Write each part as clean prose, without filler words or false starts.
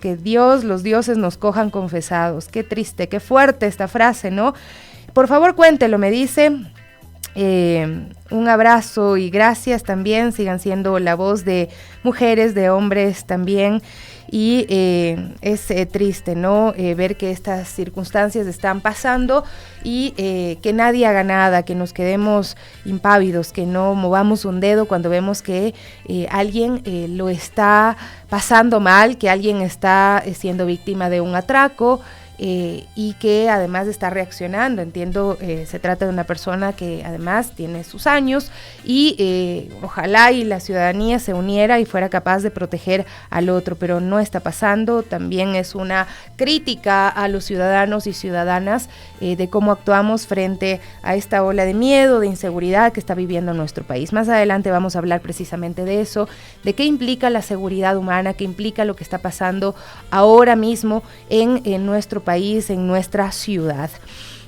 que los dioses nos cojan confesados. Qué triste, qué fuerte esta frase, ¿no? Por favor, cuéntelo, me dice. Un abrazo y gracias también, sigan siendo la voz de mujeres, de hombres también, y es triste, ¿no? Ver que estas circunstancias están pasando y que nadie haga nada, que nos quedemos impávidos, que no movamos un dedo cuando vemos que alguien lo está pasando mal, que alguien está siendo víctima de un atraco. Y que además está reaccionando. Entiendo, se trata de una persona que además tiene sus años y ojalá y la ciudadanía se uniera y fuera capaz de proteger al otro, pero no está pasando. También es una crítica a los ciudadanos y ciudadanas de cómo actuamos frente a esta ola de miedo, de inseguridad que está viviendo nuestro país. Más adelante vamos a hablar precisamente de eso, de qué implica la seguridad humana, qué implica lo que está pasando ahora mismo en nuestro país, en nuestra ciudad.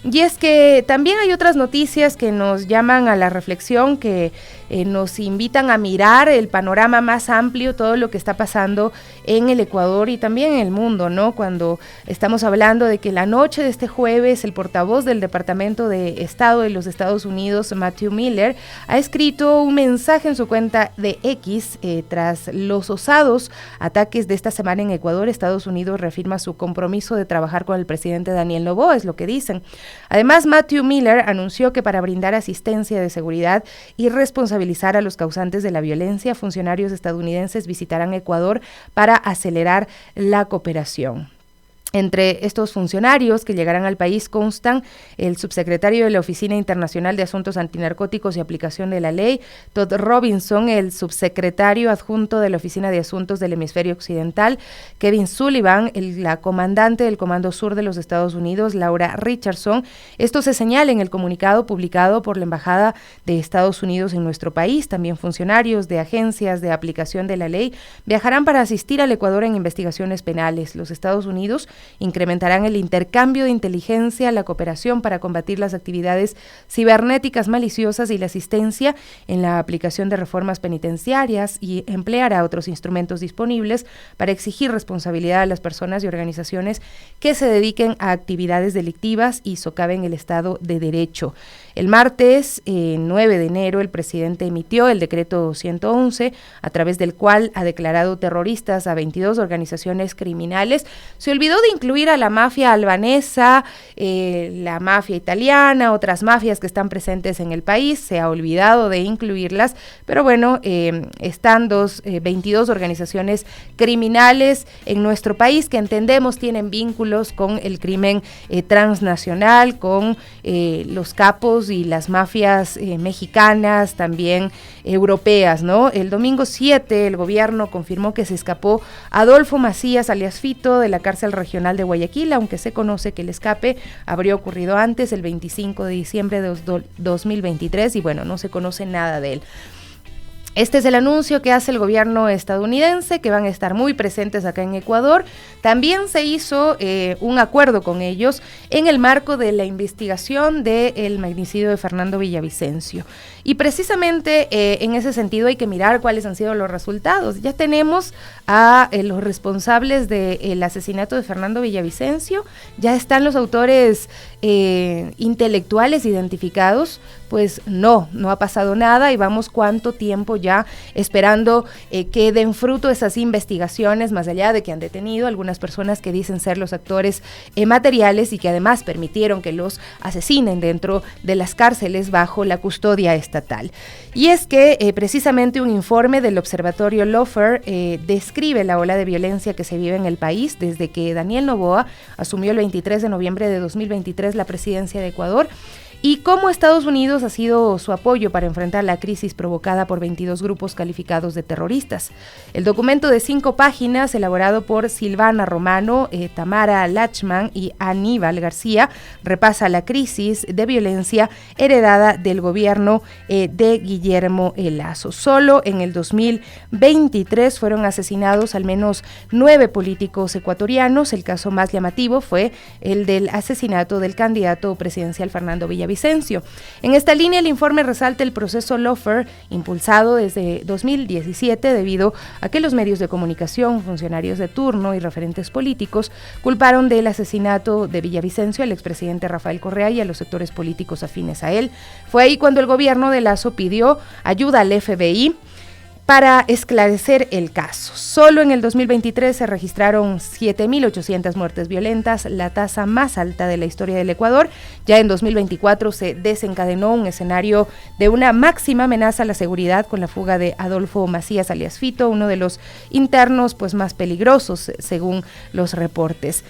Y es que también hay otras noticias que nos llaman a la reflexión, que nos invitan a mirar el panorama más amplio, todo lo que está pasando en el Ecuador y también en el mundo, ¿no? Cuando estamos hablando de que la noche de este jueves, el portavoz del Departamento de Estado de los Estados Unidos, Matthew Miller, ha escrito un mensaje en su cuenta de X tras los osados ataques de esta semana en Ecuador. Estados Unidos reafirma su compromiso de trabajar con el presidente Daniel Noboa, es lo que dicen. Además, Matthew Miller anunció que para brindar asistencia de seguridad y responsabilizar a los causantes de la violencia, funcionarios estadounidenses visitarán Ecuador para acelerar la cooperación. Entre estos funcionarios que llegarán al país constan el subsecretario de la Oficina Internacional de Asuntos Antinarcóticos y Aplicación de la Ley, Todd Robinson, el subsecretario adjunto de la Oficina de Asuntos del Hemisferio Occidental, Kevin Sullivan, la comandante del Comando Sur de los Estados Unidos, Laura Richardson. Esto se señala en el comunicado publicado por la Embajada de Estados Unidos en nuestro país. También funcionarios de agencias de aplicación de la ley viajarán para asistir al Ecuador en investigaciones penales. Los Estados Unidos incrementarán el intercambio de inteligencia, la cooperación para combatir las actividades cibernéticas maliciosas y la asistencia en la aplicación de reformas penitenciarias, y empleará otros instrumentos disponibles para exigir responsabilidad a las personas y organizaciones que se dediquen a actividades delictivas y socaven el Estado de Derecho. El martes 9 de enero, el presidente emitió el decreto 111, a través del cual ha declarado terroristas a 22 organizaciones criminales. Se olvidó de incluir a la mafia albanesa, la mafia italiana, otras mafias que están presentes en el país. Se ha olvidado de incluirlas, pero bueno, están 22 organizaciones criminales en nuestro país que entendemos tienen vínculos con el crimen transnacional, con los capos y las mafias mexicanas, también europeas, ¿no? El domingo 7, el gobierno confirmó que se escapó Adolfo Macías, alias Fito, de la cárcel regional de Guayaquil, aunque se conoce que el escape habría ocurrido antes, el 25 de diciembre de 2023, y bueno, no se conoce nada de él. Este es el anuncio que hace el gobierno estadounidense, que van a estar muy presentes acá en Ecuador. También se hizo un acuerdo con ellos en el marco de la investigación del magnicidio de Fernando Villavicencio. Y precisamente en ese sentido hay que mirar cuáles han sido los resultados. Ya tenemos a los responsables del asesinato de Fernando Villavicencio, ya están los autores intelectuales identificados. Pues no ha pasado nada y vamos cuánto tiempo ya esperando que den fruto esas investigaciones, más allá de que han detenido algunas personas que dicen ser los actores materiales y que además permitieron que los asesinen dentro de las cárceles bajo la custodia estatal. Y es que precisamente un informe del Observatorio Lawfare describe la ola de violencia que se vive en el país desde que Daniel Noboa asumió el 23 de noviembre de 2023 la presidencia de Ecuador, y cómo Estados Unidos ha sido su apoyo para enfrentar la crisis provocada por 22 grupos calificados de terroristas. El documento de 5 páginas, elaborado por Silvana Romano, Tamara Lachman y Aníbal García, repasa la crisis de violencia heredada del gobierno de Guillermo Lasso. Solo en el 2023 fueron asesinados al menos 9 políticos ecuatorianos. El caso más llamativo fue el del asesinato del candidato presidencial Fernando Villavicencio Villavicencio. En esta línea, el informe resalta el proceso Lawfare impulsado desde 2017 debido a que los medios de comunicación, funcionarios de turno y referentes políticos culparon del asesinato de Villavicencio al expresidente Rafael Correa y a los sectores políticos afines a él. Fue ahí cuando el gobierno de Lasso pidió ayuda al FBI para esclarecer el caso. Solo en el 2023 se registraron 7.800 muertes violentas, la tasa más alta de la historia del Ecuador. Ya en 2024 se desencadenó un escenario de una máxima amenaza a la seguridad con la fuga de Adolfo Macías alias Fito, uno de los internos pues más peligrosos según los reportes.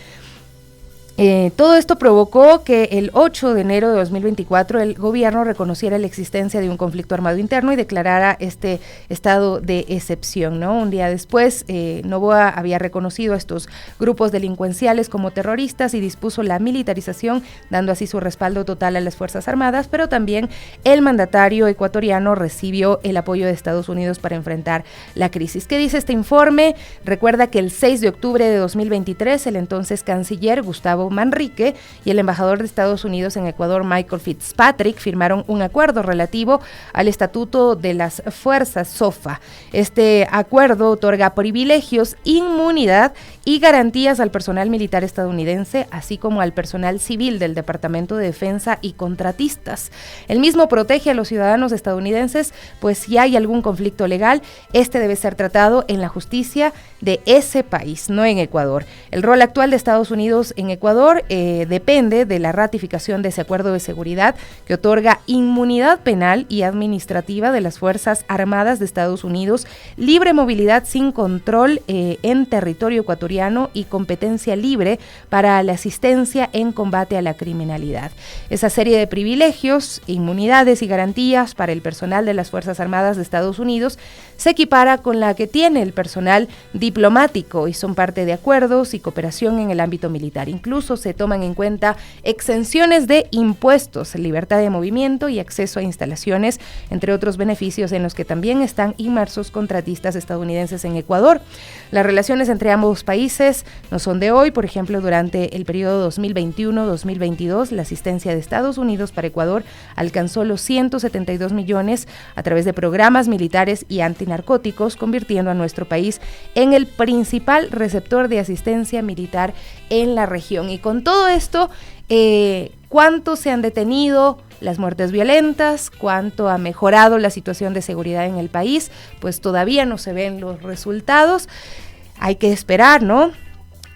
Todo esto provocó que el 8 de enero de 2024 el gobierno reconociera la existencia de un conflicto armado interno y declarara este estado de excepción, ¿no? Un día después, Noboa había reconocido a estos grupos delincuenciales como terroristas y dispuso la militarización, dando así su respaldo total a las Fuerzas Armadas, pero también el mandatario ecuatoriano recibió el apoyo de Estados Unidos para enfrentar la crisis. ¿Qué dice este informe? Recuerda que el 6 de octubre de 2023 el entonces canciller Gustavo Manrique y el embajador de Estados Unidos en Ecuador, Michael Fitzpatrick, firmaron un acuerdo relativo al Estatuto de las Fuerzas SOFA. Este acuerdo otorga privilegios, inmunidad y garantías al personal militar estadounidense, así como al personal civil del Departamento de Defensa y contratistas. El mismo protege a los ciudadanos estadounidenses, pues si hay algún conflicto legal, este debe ser tratado en la justicia de ese país, no en Ecuador. El rol actual de Estados Unidos en Ecuador depende de la ratificación de ese acuerdo de seguridad que otorga inmunidad penal y administrativa de las Fuerzas Armadas de Estados Unidos, libre movilidad sin control en territorio ecuatoriano y competencia libre para la asistencia en combate a la criminalidad. Esa serie de privilegios, inmunidades y garantías para el personal de las Fuerzas Armadas de Estados Unidos se equipara con la que tiene el personal diplomático y son parte de acuerdos y cooperación en el ámbito militar. Incluso se toman en cuenta exenciones de impuestos, libertad de movimiento y acceso a instalaciones, entre otros beneficios en los que también están inmersos contratistas estadounidenses en Ecuador. Las relaciones entre ambos países no son de hoy. Por ejemplo, durante el periodo 2021-2022, la asistencia de Estados Unidos para Ecuador alcanzó los 172 millones a través de programas militares y antinarcóticos, convirtiendo a nuestro país en el principal receptor de asistencia militar en la región. Y con todo esto, ¿cuánto se han detenido las muertes violentas? ¿Cuánto ha mejorado la situación de seguridad en el país? Pues todavía no se ven los resultados. Hay que esperar, ¿no?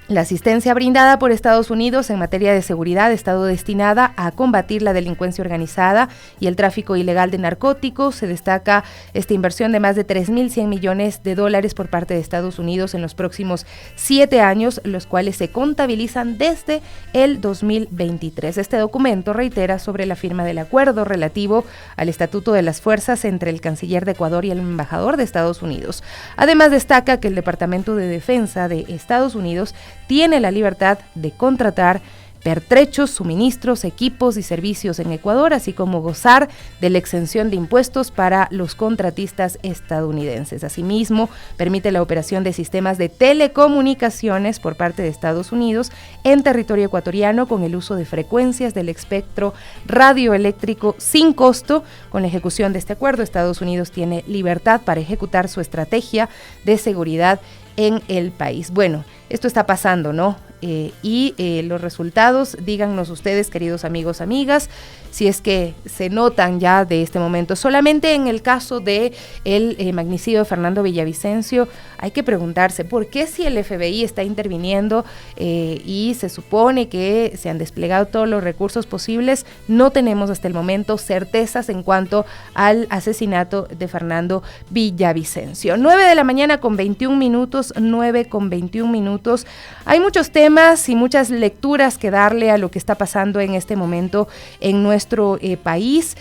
La asistencia brindada por Estados Unidos en materia de seguridad ha estado destinada a combatir la delincuencia organizada y el tráfico ilegal de narcóticos. Se destaca esta inversión de más de 3.100 millones de dólares por parte de Estados Unidos en los próximos 7 años, los cuales se contabilizan desde el 2023. Este documento reitera sobre la firma del acuerdo relativo al Estatuto de las Fuerzas entre el canciller de Ecuador y el embajador de Estados Unidos. Además, destaca que el Departamento de Defensa de Estados Unidos tiene la libertad de contratar pertrechos, suministros, equipos y servicios en Ecuador, así como gozar de la exención de impuestos para los contratistas estadounidenses. Asimismo, permite la operación de sistemas de telecomunicaciones por parte de Estados Unidos en territorio ecuatoriano con el uso de frecuencias del espectro radioeléctrico sin costo. Con la ejecución de este acuerdo, Estados Unidos tiene libertad para ejecutar su estrategia de seguridad en el país. Bueno, esto está pasando, ¿no? Los resultados, díganos ustedes, queridos amigos, amigas, si es que se notan ya de este momento. Solamente en el caso de el magnicidio de Fernando Villavicencio, hay que preguntarse por qué, si el FBI está interviniendo y se supone que se han desplegado todos los recursos posibles, no tenemos hasta el momento certezas en cuanto al asesinato de Fernando Villavicencio. 9 de la mañana con 21 minutos, 9 con 21 minutos. Hay muchos temas y muchas lecturas que darle a lo que está pasando en este momento en nuestro país.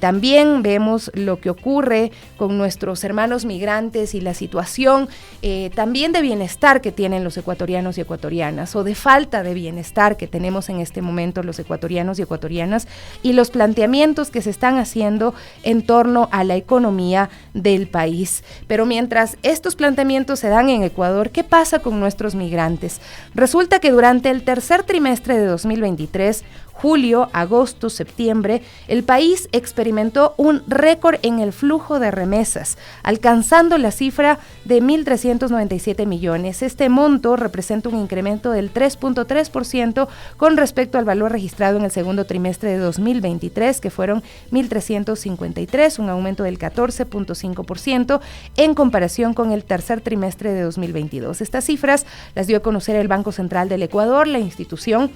También vemos lo que ocurre con nuestros hermanos migrantes y la situación también de bienestar que tienen los ecuatorianos y ecuatorianas, o de falta de bienestar que tenemos en este momento los ecuatorianos y ecuatorianas, y los planteamientos que se están haciendo en torno a la economía del país. Pero mientras estos planteamientos se dan están en Ecuador, ¿qué pasa con nuestros migrantes? Resulta que durante el tercer trimestre de 2023, julio, agosto, septiembre, el país experimentó un récord en el flujo de remesas, alcanzando la cifra de 1.397 millones. Este monto representa un incremento del 3.3% con respecto al valor registrado en el segundo trimestre de 2023, que fueron 1.353, un aumento del 14.5% en comparación con el tercer trimestre de 2022. Estas cifras las dio a conocer el Banco Central del Ecuador. La institución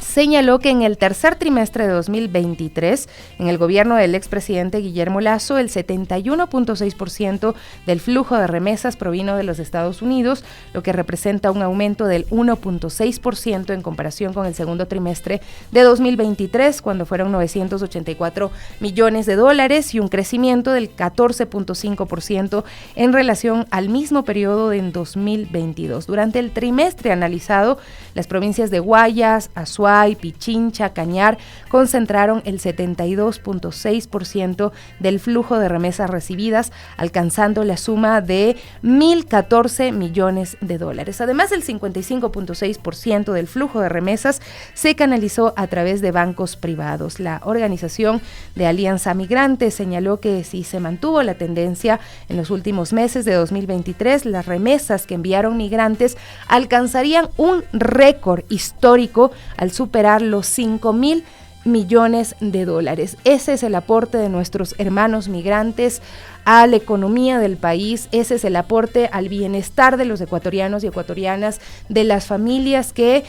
señaló que en el tercer trimestre de 2023, en el gobierno del expresidente Guillermo Lasso, el 71.6% del flujo de remesas provino de los Estados Unidos, lo que representa un aumento del 1.6% en comparación con el segundo trimestre de 2023, cuando fueron 984 millones de dólares, y un crecimiento del 14.5% en relación al mismo periodo en 2022. Durante el trimestre analizado, las provincias de Guayas, Azuay, Pichincha, Cañar concentraron el 72.6% del flujo de remesas recibidas, alcanzando la suma de 1.014 millones de dólares. Además, el 55.6% del flujo de remesas se canalizó a través de bancos privados. La organización de Alianza Migrante señaló que si se mantuvo la tendencia en los últimos meses de 2023, las remesas que enviaron migrantes alcanzarían un récord histórico al superar los 5.000 millones de dólares. Ese es el aporte de nuestros hermanos migrantes a la economía del país, ese es el aporte al bienestar de los ecuatorianos y ecuatorianas, de las familias que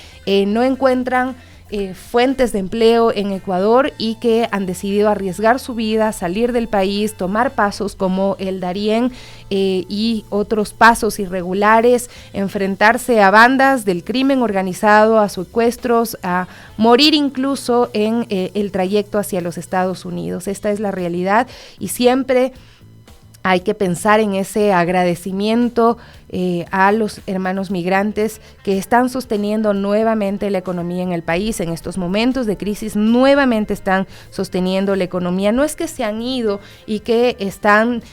no encuentran fuentes de empleo en Ecuador y que han decidido arriesgar su vida, salir del país, tomar pasos como el Darién y otros pasos irregulares, enfrentarse a bandas del crimen organizado, a secuestros, a morir incluso en el trayecto hacia los Estados Unidos. Esta es la realidad y siempre hay que pensar en ese agradecimiento a los hermanos migrantes que están sosteniendo nuevamente la economía en el país. En estos momentos de crisis nuevamente están sosteniendo la economía. No es que se han ido y que están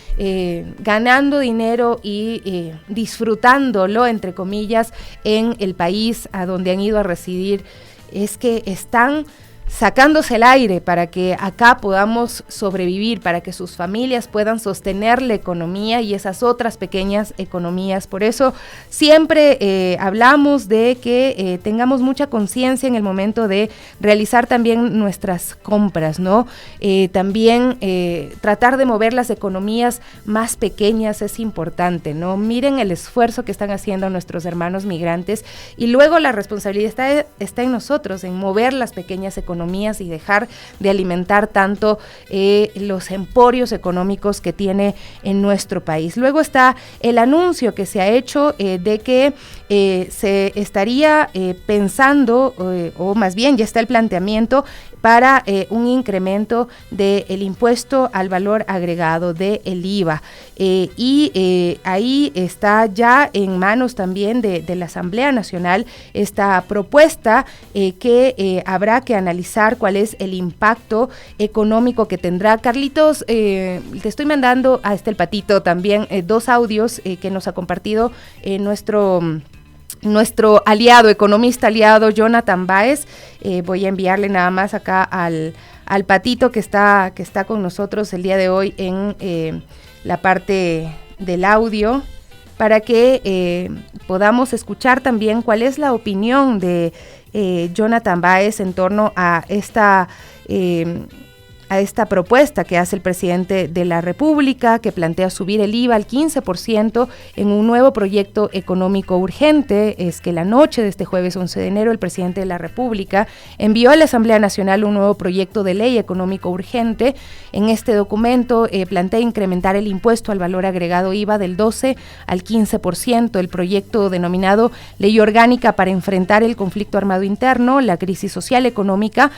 ganando dinero y disfrutándolo, entre comillas, en el país a donde han ido a residir. Es que están sacándose el aire para que acá podamos sobrevivir, para que sus familias puedan sostener la economía y esas otras pequeñas economías. Por eso siempre hablamos de que tengamos mucha conciencia en el momento de realizar también nuestras compras, ¿no? También tratar de mover las economías más pequeñas es importante, ¿no? Miren el esfuerzo que están haciendo nuestros hermanos migrantes y luego la responsabilidad está en nosotros, en mover las pequeñas economías y dejar de alimentar tanto los emporios económicos que tiene en nuestro país. Luego está el anuncio que se ha hecho de que se estaría pensando, o más bien ya está el planteamiento para un incremento del impuesto al valor agregado del IVA. Ahí está ya en manos también de la Asamblea Nacional esta propuesta que habrá que analizar cuál es el impacto económico que tendrá. Carlitos, te estoy mandando a el Patito también 2 audios que nos ha compartido nuestro aliado, economista aliado, Jonathan Báez. Voy a enviarle nada más acá al Patito que está con nosotros el día de hoy en la parte del audio, para que podamos escuchar también cuál es la opinión de Jonathan Báez en torno a esta propuesta que hace el presidente de la República, que plantea subir el IVA al 15% en un nuevo proyecto económico urgente. Es que la noche de este jueves 11 de enero el presidente de la República envió a la Asamblea Nacional un nuevo proyecto de ley económico urgente. En este documento plantea incrementar el impuesto al valor agregado IVA del 12 al 15%. El proyecto denominado Ley Orgánica para enfrentar el conflicto armado interno, la crisis social económica,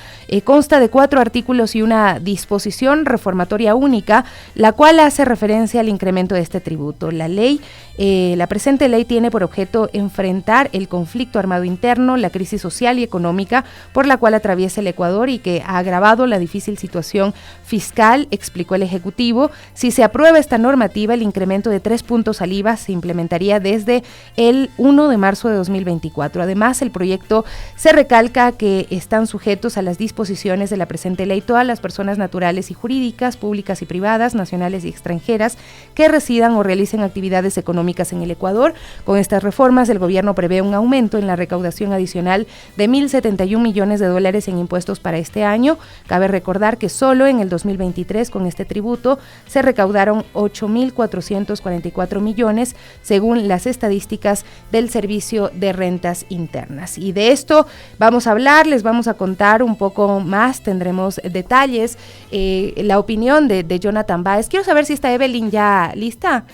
consta de 4 artículos y una una disposición reformatoria única, la cual hace referencia al incremento de este tributo. La presente ley tiene por objeto enfrentar el conflicto armado interno, la crisis social y económica por la cual atraviesa el Ecuador y que ha agravado la difícil situación fiscal, explicó el Ejecutivo. Si se aprueba esta normativa, el incremento de 3 puntos al IVA se implementaría desde el 1 de marzo de 2024. Además, el proyecto se recalca que están sujetos a las disposiciones de la presente ley todas las personas naturales y jurídicas, públicas y privadas, nacionales y extranjeras, que residan o realicen actividades económicas en el Ecuador. Con estas reformas, el gobierno prevé un aumento en la recaudación adicional de $1.071 millones en impuestos para este año. Cabe recordar que solo en el 2023, con este tributo, se recaudaron 8.444 millones, según las estadísticas del Servicio de Rentas Internas. Y de esto vamos a hablar, les vamos a contar un poco más, tendremos detalles, la opinión de Jonathan Báez. Quiero saber si está Evelyn ya lista.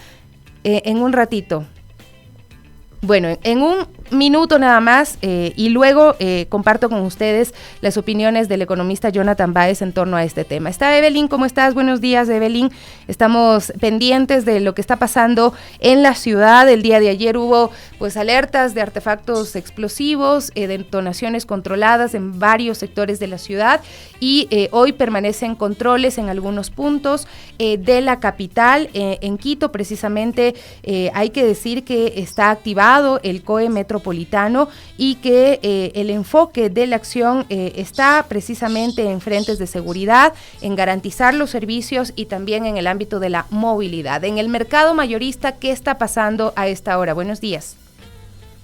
En un ratito. Bueno, en un minuto nada más y luego comparto con ustedes las opiniones del economista Jonathan Báez en torno a este tema. Está Evelyn, ¿cómo estás? Buenos días, Evelyn. Estamos pendientes de lo que está pasando en la ciudad. El día de ayer hubo pues alertas de artefactos explosivos, detonaciones controladas en varios sectores de la ciudad y hoy permanecen controles en algunos puntos de la capital. En Quito, precisamente, hay que decir que está activado el COE metropolitano y que el enfoque de la acción está precisamente en frentes de seguridad, en garantizar los servicios y también en el ámbito de la movilidad. En el mercado mayorista, ¿qué está pasando a esta hora? Buenos días.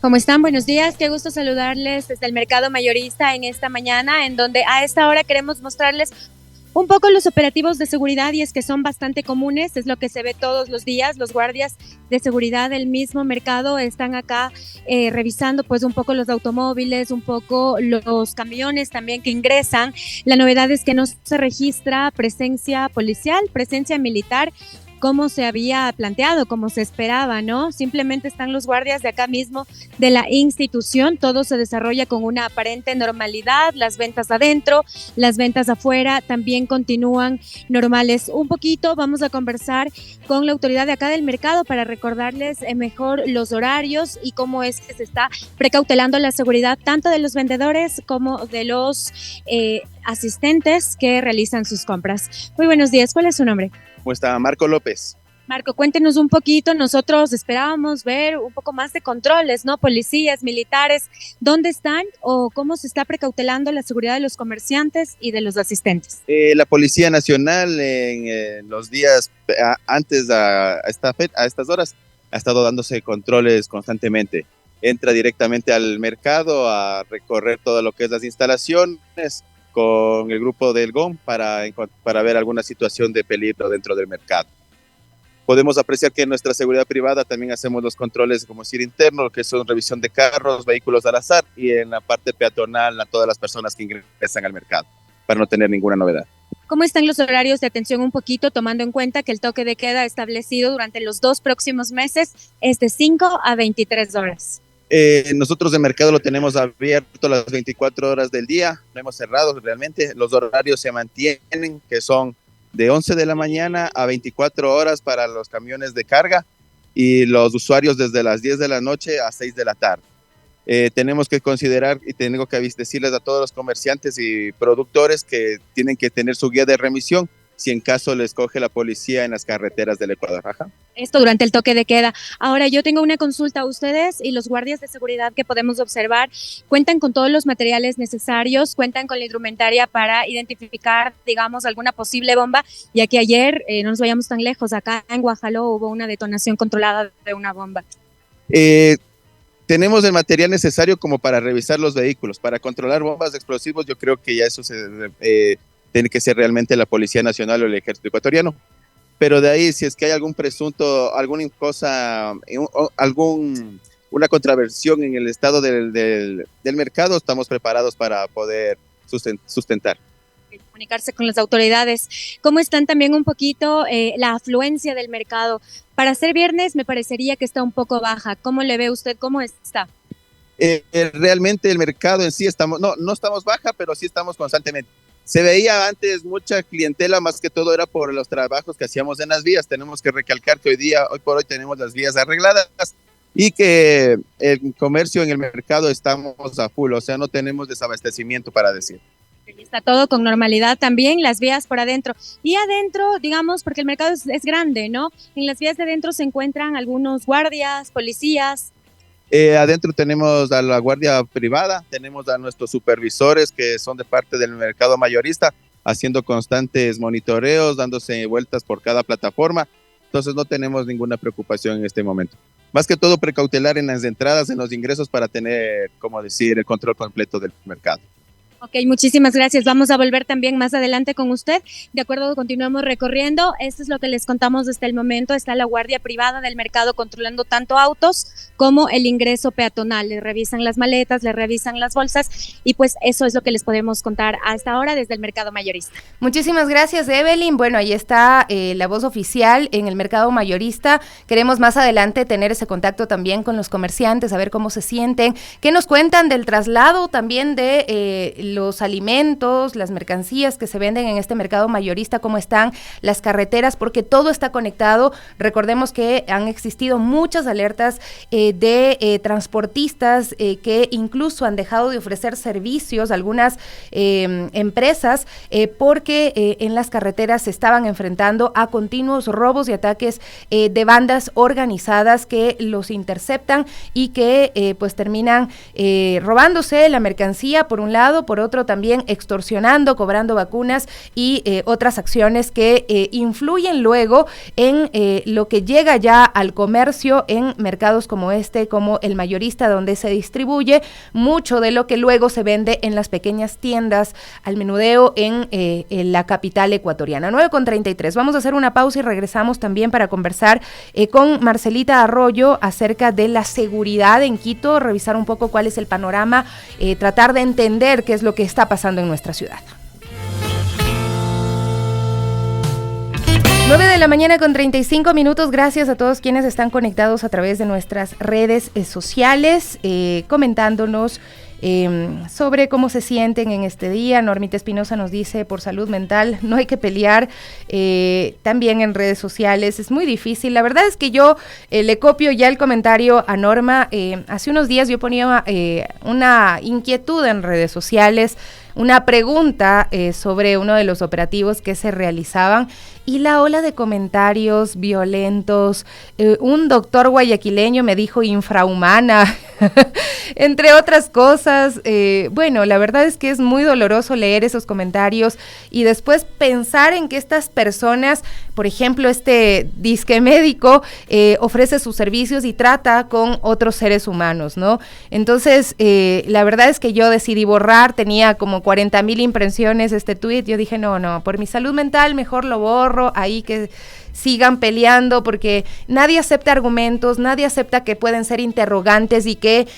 ¿Cómo están? Buenos días, qué gusto saludarles desde el mercado mayorista en esta mañana, en donde a esta hora queremos mostrarles un poco los operativos de seguridad, y es que son bastante comunes, es lo que se ve todos los días. Los guardias de seguridad del mismo mercado están acá revisando pues un poco los automóviles, un poco los camiones también que ingresan. La novedad es que no se registra presencia policial, presencia militar, como se había planteado, como se esperaba, ¿no? Simplemente están los guardias de acá mismo de la institución, todo se desarrolla con una aparente normalidad, las ventas adentro, las ventas afuera también continúan normales. Un poquito vamos a conversar con la autoridad de acá del mercado para recordarles mejor los horarios y cómo es que se está precautelando la seguridad tanto de los vendedores como de los asistentes que realizan sus compras. Muy buenos días, ¿cuál es su nombre? ¿Cómo está? Marco López. Marco, cuéntenos un poquito, nosotros esperábamos ver un poco más de controles, ¿no? Policías, militares, ¿dónde están o cómo se está precautelando la seguridad de los comerciantes y de los asistentes? La Policía Nacional en los días antes a estas horas ha estado dándose controles constantemente. Entra directamente al mercado a recorrer todo lo que es las instalaciones con el grupo del GOM para ver alguna situación de peligro dentro del mercado. Podemos apreciar que en nuestra seguridad privada también hacemos los controles, como decir, internos, lo que son revisión de carros, vehículos al azar, y en la parte peatonal a todas las personas que ingresan al mercado, para no tener ninguna novedad. ¿Cómo están los horarios de atención un poquito, tomando en cuenta que el toque de queda establecido durante los 2 próximos meses es de 5 a 23 horas? Nosotros de mercado lo tenemos abierto las 24 horas del día, no hemos cerrado realmente. Los horarios se mantienen, que son de 11 de la mañana a 24 horas para los camiones de carga y los usuarios desde las 10 de la noche a 6 de la tarde. Tenemos que considerar y tengo que decirles a todos los comerciantes y productores que tienen que tener su guía de remisión si en caso les coge la policía en las carreteras del Ecuador. Ajá. Esto durante el toque de queda. Ahora yo tengo una consulta. Ustedes y los guardias de seguridad que podemos observar, ¿cuentan con todos los materiales necesarios? ¿Cuentan con la indumentaria para identificar, digamos, alguna posible bomba? Ya que ayer, no nos vayamos tan lejos, acá en Guajaló hubo una detonación controlada de una bomba. Tenemos el material necesario como para revisar los vehículos. Para controlar bombas de explosivos, yo creo que ya eso tiene que ser realmente la Policía Nacional o el Ejército Ecuatoriano. Pero de ahí, si es que hay algún presunto, alguna cosa, una contraversión en el estado del mercado, estamos preparados para poder sustentar. Comunicarse con las autoridades. ¿Cómo están también un poquito la afluencia del mercado? Para ser viernes me parecería que está un poco baja. ¿Cómo le ve usted? ¿Cómo está? Realmente el mercado en sí no estamos baja, pero sí estamos constantemente. Se veía antes mucha clientela, más que todo era por los trabajos que hacíamos en las vías. Tenemos que recalcar que hoy por hoy tenemos las vías arregladas y que el comercio en el mercado estamos a full, o sea, no tenemos desabastecimiento para decir. Está todo con normalidad también, las vías por adentro. Y adentro, digamos, porque el mercado es grande, ¿no? En las vías de adentro se encuentran algunos guardias, policías. Adentro tenemos a la guardia privada, tenemos a nuestros supervisores que son de parte del mercado mayorista, haciendo constantes monitoreos, dándose vueltas por cada plataforma. Entonces no tenemos ninguna preocupación en este momento. Más que todo precautelar en las entradas, en los ingresos para tener, como decir, el control completo del mercado. Ok, muchísimas gracias. Vamos a volver también más adelante con usted. De acuerdo, continuamos recorriendo. Esto es lo que les contamos hasta el momento. Está la guardia privada del mercado controlando tanto autos como el ingreso peatonal. Le revisan las maletas, le revisan las bolsas y pues eso es lo que les podemos contar hasta ahora desde el mercado mayorista. Muchísimas gracias, Evelyn. Bueno, ahí está la voz oficial en el mercado mayorista. Queremos más adelante tener ese contacto también con los comerciantes, a ver cómo se sienten, qué nos cuentan del traslado también de los alimentos, las mercancías que se venden en este mercado mayorista, cómo están las carreteras, porque todo está conectado. Recordemos que han existido muchas alertas de transportistas que incluso han dejado de ofrecer servicios a algunas empresas porque en las carreteras se estaban enfrentando a continuos robos y ataques de bandas organizadas que los interceptan y que pues terminan robándose la mercancía por un lado, por otro también extorsionando, cobrando vacunas y otras acciones que influyen luego en lo que llega ya al comercio en mercados como este, como el mayorista, donde se distribuye mucho de lo que luego se vende en las pequeñas tiendas al menudeo en la capital ecuatoriana. 9:33. Vamos a hacer una pausa y regresamos también para conversar con Marcelita Arroyo acerca de la seguridad en Quito, revisar un poco cuál es el panorama, tratar de entender qué es lo que está pasando en nuestra ciudad. 9:35 a.m. Gracias a todos quienes están conectados a través de nuestras redes sociales, comentándonos sobre cómo se sienten en este día. Normita Espinosa nos dice, por salud mental no hay que pelear. También en redes sociales es muy difícil. La verdad es que yo le copio ya el comentario a Norma. Hace unos días yo ponía una inquietud en redes sociales, una pregunta sobre uno de los operativos que se realizaban y la ola de comentarios violentos, un doctor guayaquileño me dijo infrahumana, entre otras cosas. Bueno, la verdad es que es muy doloroso leer esos comentarios y después pensar en que estas personas, por ejemplo, este disque médico ofrece sus servicios y trata con otros seres humanos, ¿no? Entonces, la verdad es que yo decidí borrar, tenía como 40,000 impresiones este tuit. Yo dije, no, por mi salud mental mejor lo borro, ahí que sigan peleando, porque nadie acepta argumentos, nadie acepta que pueden ser interrogantes y que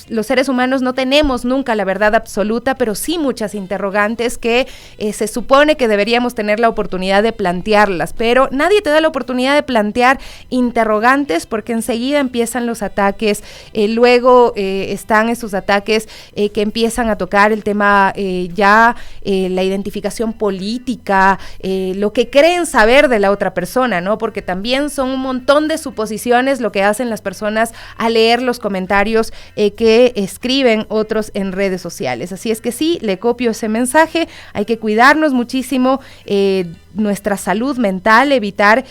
los seres humanos no tenemos nunca la verdad absoluta, pero sí muchas interrogantes que se supone que deberíamos tener la oportunidad de plantearlas, pero nadie te da la oportunidad de plantear interrogantes porque enseguida empiezan los ataques, luego están esos ataques que empiezan a tocar el tema la identificación política, lo que creen saber de la otra persona, ¿no? Porque también son un montón de suposiciones lo que hacen las personas al leer los comentarios que escriben otros en redes sociales. Así es que sí, le copio ese mensaje, hay que cuidarnos muchísimo nuestra salud mental, evitar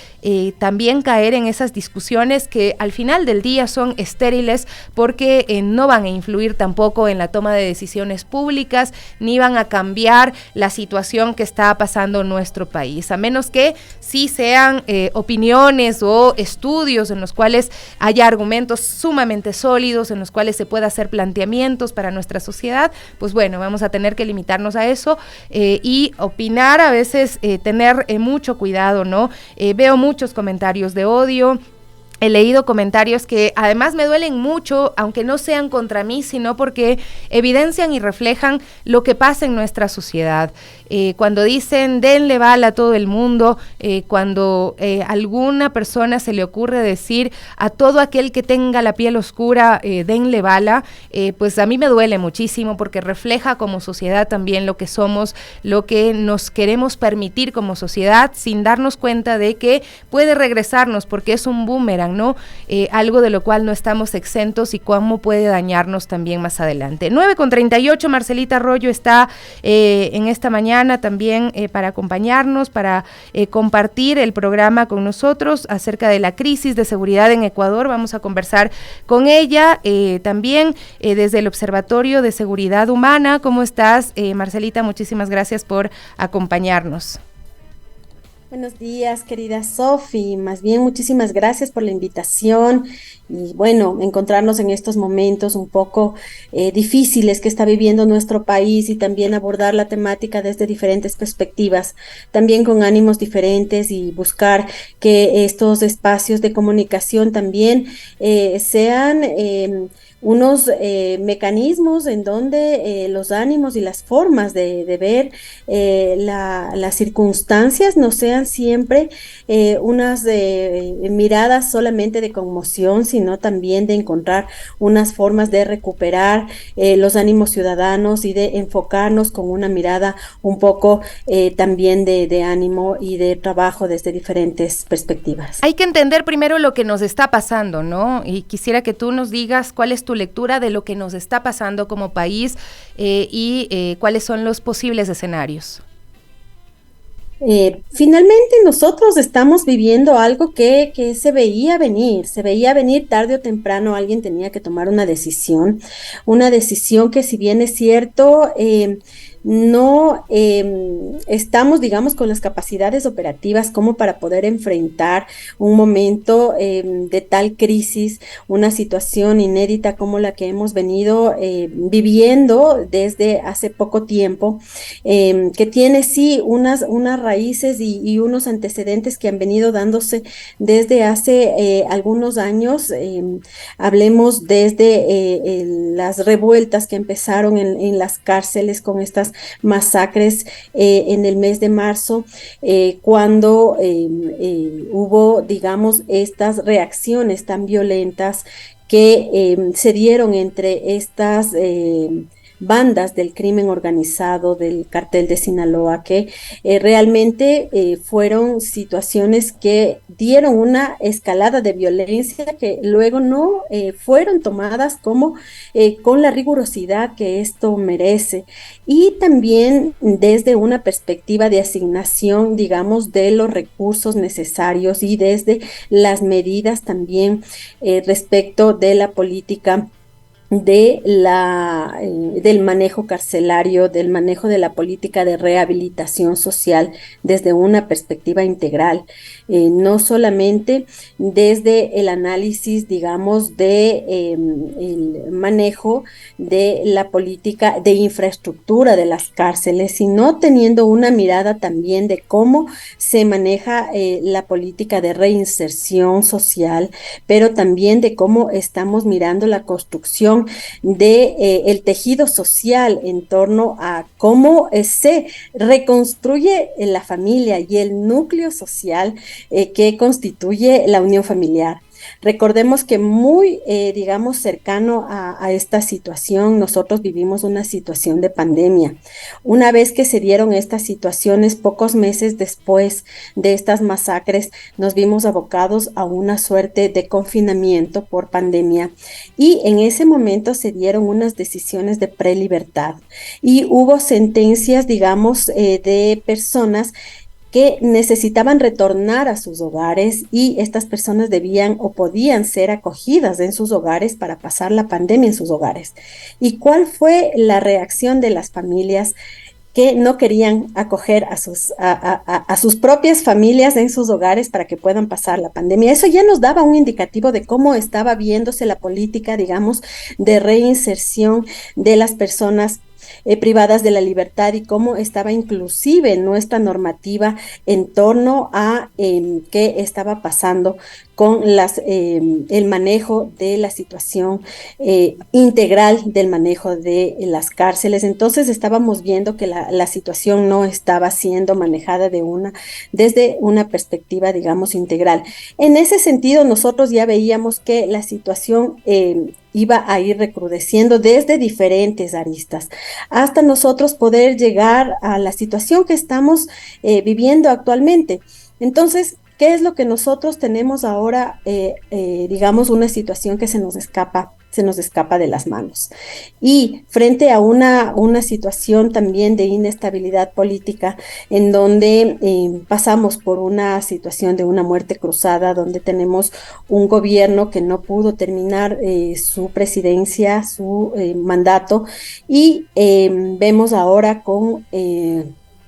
también caer en esas discusiones que al final del día son estériles porque no van a influir tampoco en la toma de decisiones públicas ni van a cambiar la situación que está pasando en nuestro país, a menos que sí sean opiniones o estudios en los cuales haya argumentos sumamente sólidos, en los cuales se pueda hacer planteamientos para nuestra sociedad. Pues bueno, vamos a tener que limitarnos a eso y opinar, a veces tener mucho cuidado, ¿no? Veo muchos comentarios de odio, he leído comentarios que además me duelen mucho, aunque no sean contra mí, sino porque evidencian y reflejan lo que pasa en nuestra sociedad. Cuando dicen denle bala a todo el mundo, cuando alguna persona se le ocurre decir a todo aquel que tenga la piel oscura denle bala, pues a mí me duele muchísimo porque refleja como sociedad también lo que somos, lo que nos queremos permitir como sociedad sin darnos cuenta de que puede regresarnos porque es un boomerang, ¿no? Algo de lo cual no estamos exentos y cómo puede dañarnos también más adelante. 9:38, Marcelita Arroyo está en esta mañana también para acompañarnos, para compartir el programa con nosotros acerca de la crisis de seguridad en Ecuador. Vamos a conversar con ella también desde el Observatorio de Seguridad Humana. ¿Cómo estás, Marcelita? Muchísimas gracias por acompañarnos. Buenos días, querida Sofi. Más bien, muchísimas gracias por la invitación y bueno, encontrarnos en estos momentos un poco difíciles que está viviendo nuestro país y también abordar la temática desde diferentes perspectivas, también con ánimos diferentes y buscar que estos espacios de comunicación también sean unos mecanismos en donde los ánimos y las formas de ver las circunstancias no sean siempre unas miradas solamente de conmoción, sino también de encontrar unas formas de recuperar los ánimos ciudadanos y de enfocarnos con una mirada un poco también de ánimo y de trabajo desde diferentes perspectivas. Hay que entender primero lo que nos está pasando, ¿no? Y quisiera que tú nos digas cuál es tu lectura de lo que nos está pasando como país y cuáles son los posibles escenarios. Finalmente nosotros estamos viviendo algo que se veía venir tarde o temprano. Alguien tenía que tomar una decisión que, si bien es cierto, no estamos, digamos, con las capacidades operativas como para poder enfrentar un momento de tal crisis, una situación inédita como la que hemos venido viviendo desde hace poco tiempo, que tiene sí unas raíces y unos antecedentes que han venido dándose desde hace algunos años. Hablemos desde las revueltas que empezaron en las cárceles con estas masacres en el mes de marzo, cuando hubo, digamos, estas reacciones tan violentas que se dieron entre estas bandas del crimen organizado, del cartel de Sinaloa, que realmente fueron situaciones que dieron una escalada de violencia que luego no fueron tomadas como con la rigurosidad que esto merece, y también desde una perspectiva de asignación, digamos, de los recursos necesarios y desde las medidas también respecto de la política del manejo carcelario, del manejo de la política de rehabilitación social desde una perspectiva integral, no solamente desde el análisis, digamos, el manejo de la política de infraestructura de las cárceles, sino teniendo una mirada también de cómo se maneja la política de reinserción social, pero también de cómo estamos mirando la construcción de el tejido social en torno a cómo se reconstruye la familia y el núcleo social que constituye la unión familiar. Recordemos que muy, digamos, cercano a esta situación, nosotros vivimos una situación de pandemia. Una vez que se dieron estas situaciones, pocos meses después de estas masacres, nos vimos abocados a una suerte de confinamiento por pandemia, y en ese momento se dieron unas decisiones de prelibertad y hubo sentencias, digamos, de personas que necesitaban retornar a sus hogares, y estas personas debían o podían ser acogidas en sus hogares para pasar la pandemia en sus hogares. ¿Y cuál fue la reacción de las familias que no querían acoger a sus propias familias en sus hogares para que puedan pasar la pandemia? Eso ya nos daba un indicativo de cómo estaba viéndose la política, digamos, de reinserción de las personas privadas de la libertad, y cómo estaba inclusive nuestra normativa en torno a qué estaba pasando con el manejo de la situación integral del manejo de las cárceles. Entonces estábamos viendo que la situación no estaba siendo manejada desde una perspectiva, digamos, integral. En ese sentido, nosotros ya veíamos que la situación iba a ir recrudeciendo desde diferentes aristas, hasta nosotros poder llegar a la situación que estamos viviendo actualmente. Entonces, ¿qué es lo que nosotros tenemos ahora? Digamos, una situación que se nos escapa de las manos. Y frente a una situación también de inestabilidad política, en donde pasamos por una situación de una muerte cruzada, donde tenemos un gobierno que no pudo terminar su presidencia, su mandato, y vemos ahora con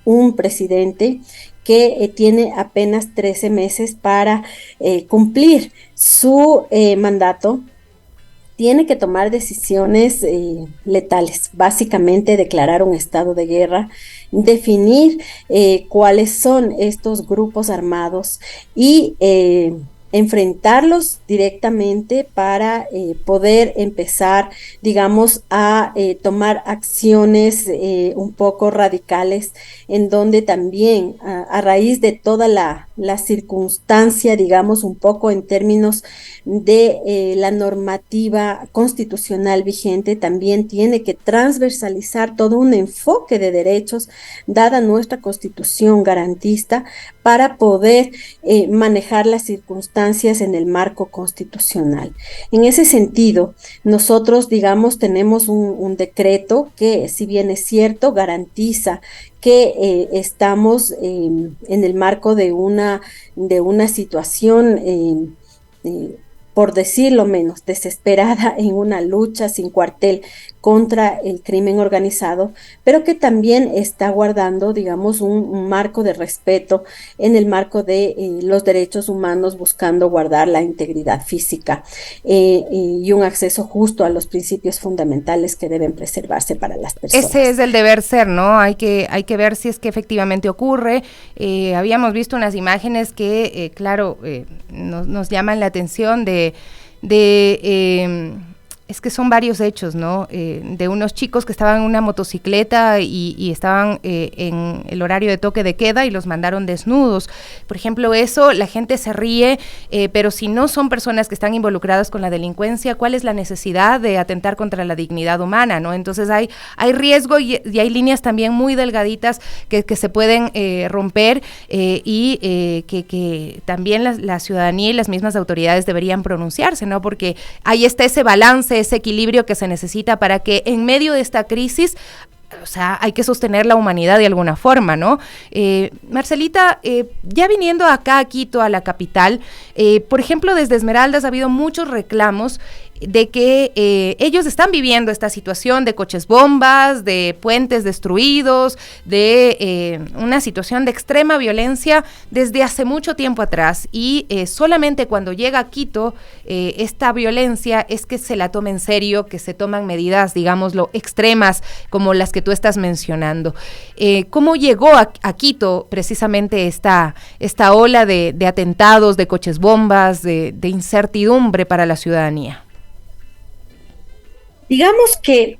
un presidente que tiene apenas 13 meses para cumplir su mandato. Tiene que tomar decisiones letales, básicamente declarar un estado de guerra, definir cuáles son estos grupos armados y enfrentarlos directamente para poder empezar, digamos, a tomar acciones un poco radicales, en donde también a raíz de toda la circunstancia, digamos, un poco en términos de la normativa constitucional vigente, también tiene que transversalizar todo un enfoque de derechos dada nuestra constitución garantista para poder manejar las circunstancias en el marco constitucional. En ese sentido, nosotros, digamos, tenemos un decreto que, si bien es cierto, garantiza que estamos en el marco de una situación por decirlo menos, desesperada en una lucha sin cuartel contra el crimen organizado, pero que también está guardando, digamos, un marco de respeto en el marco de los derechos humanos, buscando guardar la integridad física y un acceso justo a los principios fundamentales que deben preservarse para las personas. Ese es el deber ser, ¿no? Hay que ver si es que efectivamente ocurre. Habíamos visto unas imágenes que, claro, nos llaman la atención es que son varios hechos, ¿no? De unos chicos que estaban en una motocicleta y estaban en el horario de toque de queda y los mandaron desnudos. Por ejemplo, eso, la gente se ríe, pero si no son personas que están involucradas con la delincuencia, ¿cuál es la necesidad de atentar contra la dignidad humana, ¿no? Entonces hay riesgo y hay líneas también muy delgaditas que se pueden romper y que también la ciudadanía y las mismas autoridades deberían pronunciarse, ¿no? Porque ahí está ese balance, ese equilibrio que se necesita para que en medio de esta crisis, o sea, hay que sostener la humanidad de alguna forma, ¿no? Marcelita, ya viniendo acá a Quito, a la capital, por ejemplo, desde Esmeraldas ha habido muchos reclamos de que ellos están viviendo esta situación de coches bombas, de puentes destruidos, de una situación de extrema violencia desde hace mucho tiempo atrás, y solamente cuando llega a Quito esta violencia es que se la toma en serio, que se toman medidas, digámoslo, extremas como las que tú estás mencionando. ¿Cómo llegó a Quito precisamente esta ola de atentados, de coches bombas, de incertidumbre para la ciudadanía? Digamos que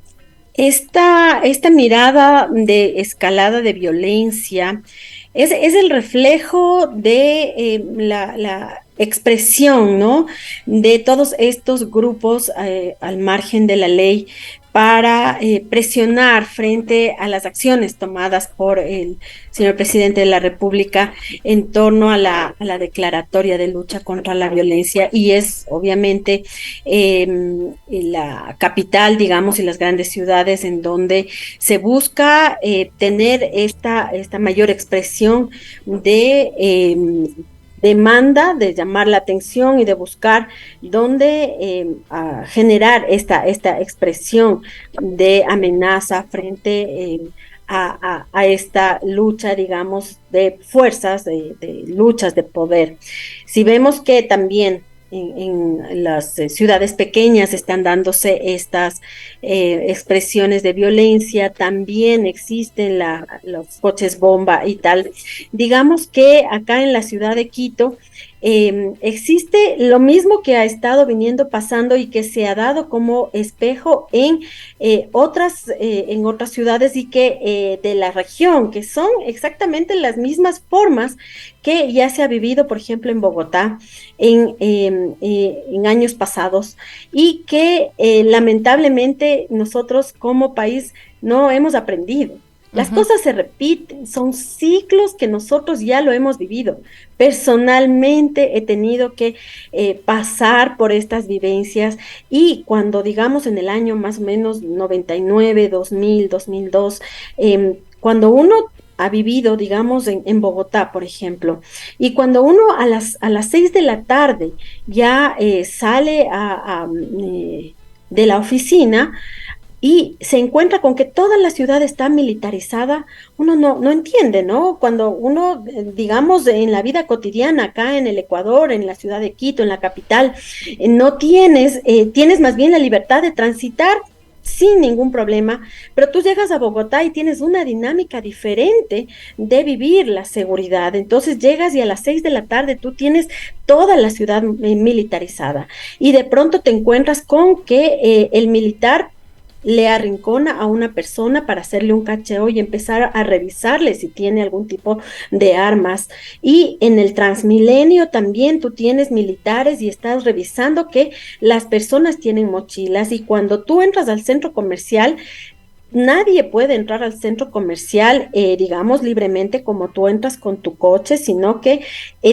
esta mirada de escalada de violencia es el reflejo de la expresión, ¿no?, de todos estos grupos al margen de la ley para presionar frente a las acciones tomadas por el señor presidente de la República en torno a la declaratoria de lucha contra la violencia, y es obviamente la capital, digamos, y las grandes ciudades en donde se busca tener esta mayor expresión de demanda, de llamar la atención y de buscar dónde generar esta expresión de amenaza frente a esta lucha, digamos, de fuerzas, de luchas de poder. Si vemos que también en las ciudades pequeñas están dándose estas expresiones de violencia, también existen los coches bomba y tal. Digamos que acá en la ciudad de Quito existe lo mismo que ha estado viniendo pasando y que se ha dado como espejo en otras ciudades y que de la región, que son exactamente las mismas formas que ya se ha vivido, por ejemplo, en Bogotá en años pasados y que lamentablemente nosotros como país no hemos aprendido. Las cosas se repiten, son ciclos que nosotros ya lo hemos vivido. Personalmente he tenido que pasar por estas vivencias y cuando digamos en el año más o menos 99, 2000, 2002, cuando uno ha vivido, digamos, en Bogotá, por ejemplo, y cuando uno a las 6 de la tarde ya sale de la oficina, y se encuentra con que toda la ciudad está militarizada, uno no entiende, ¿no? Cuando uno, digamos, en la vida cotidiana, acá en el Ecuador, en la ciudad de Quito, en la capital, no tienes más bien la libertad de transitar sin ningún problema, pero tú llegas a Bogotá y tienes una dinámica diferente de vivir la seguridad. Entonces llegas y a las 6 de la tarde tú tienes toda la ciudad militarizada y de pronto te encuentras con que el militar le arrincona a una persona para hacerle un cacheo y empezar a revisarle si tiene algún tipo de armas. Y en el Transmilenio también tú tienes militares y estás revisando que las personas tienen mochilas y cuando tú entras al centro comercial, nadie puede entrar al centro comercial, digamos, libremente como tú entras con tu coche, sino que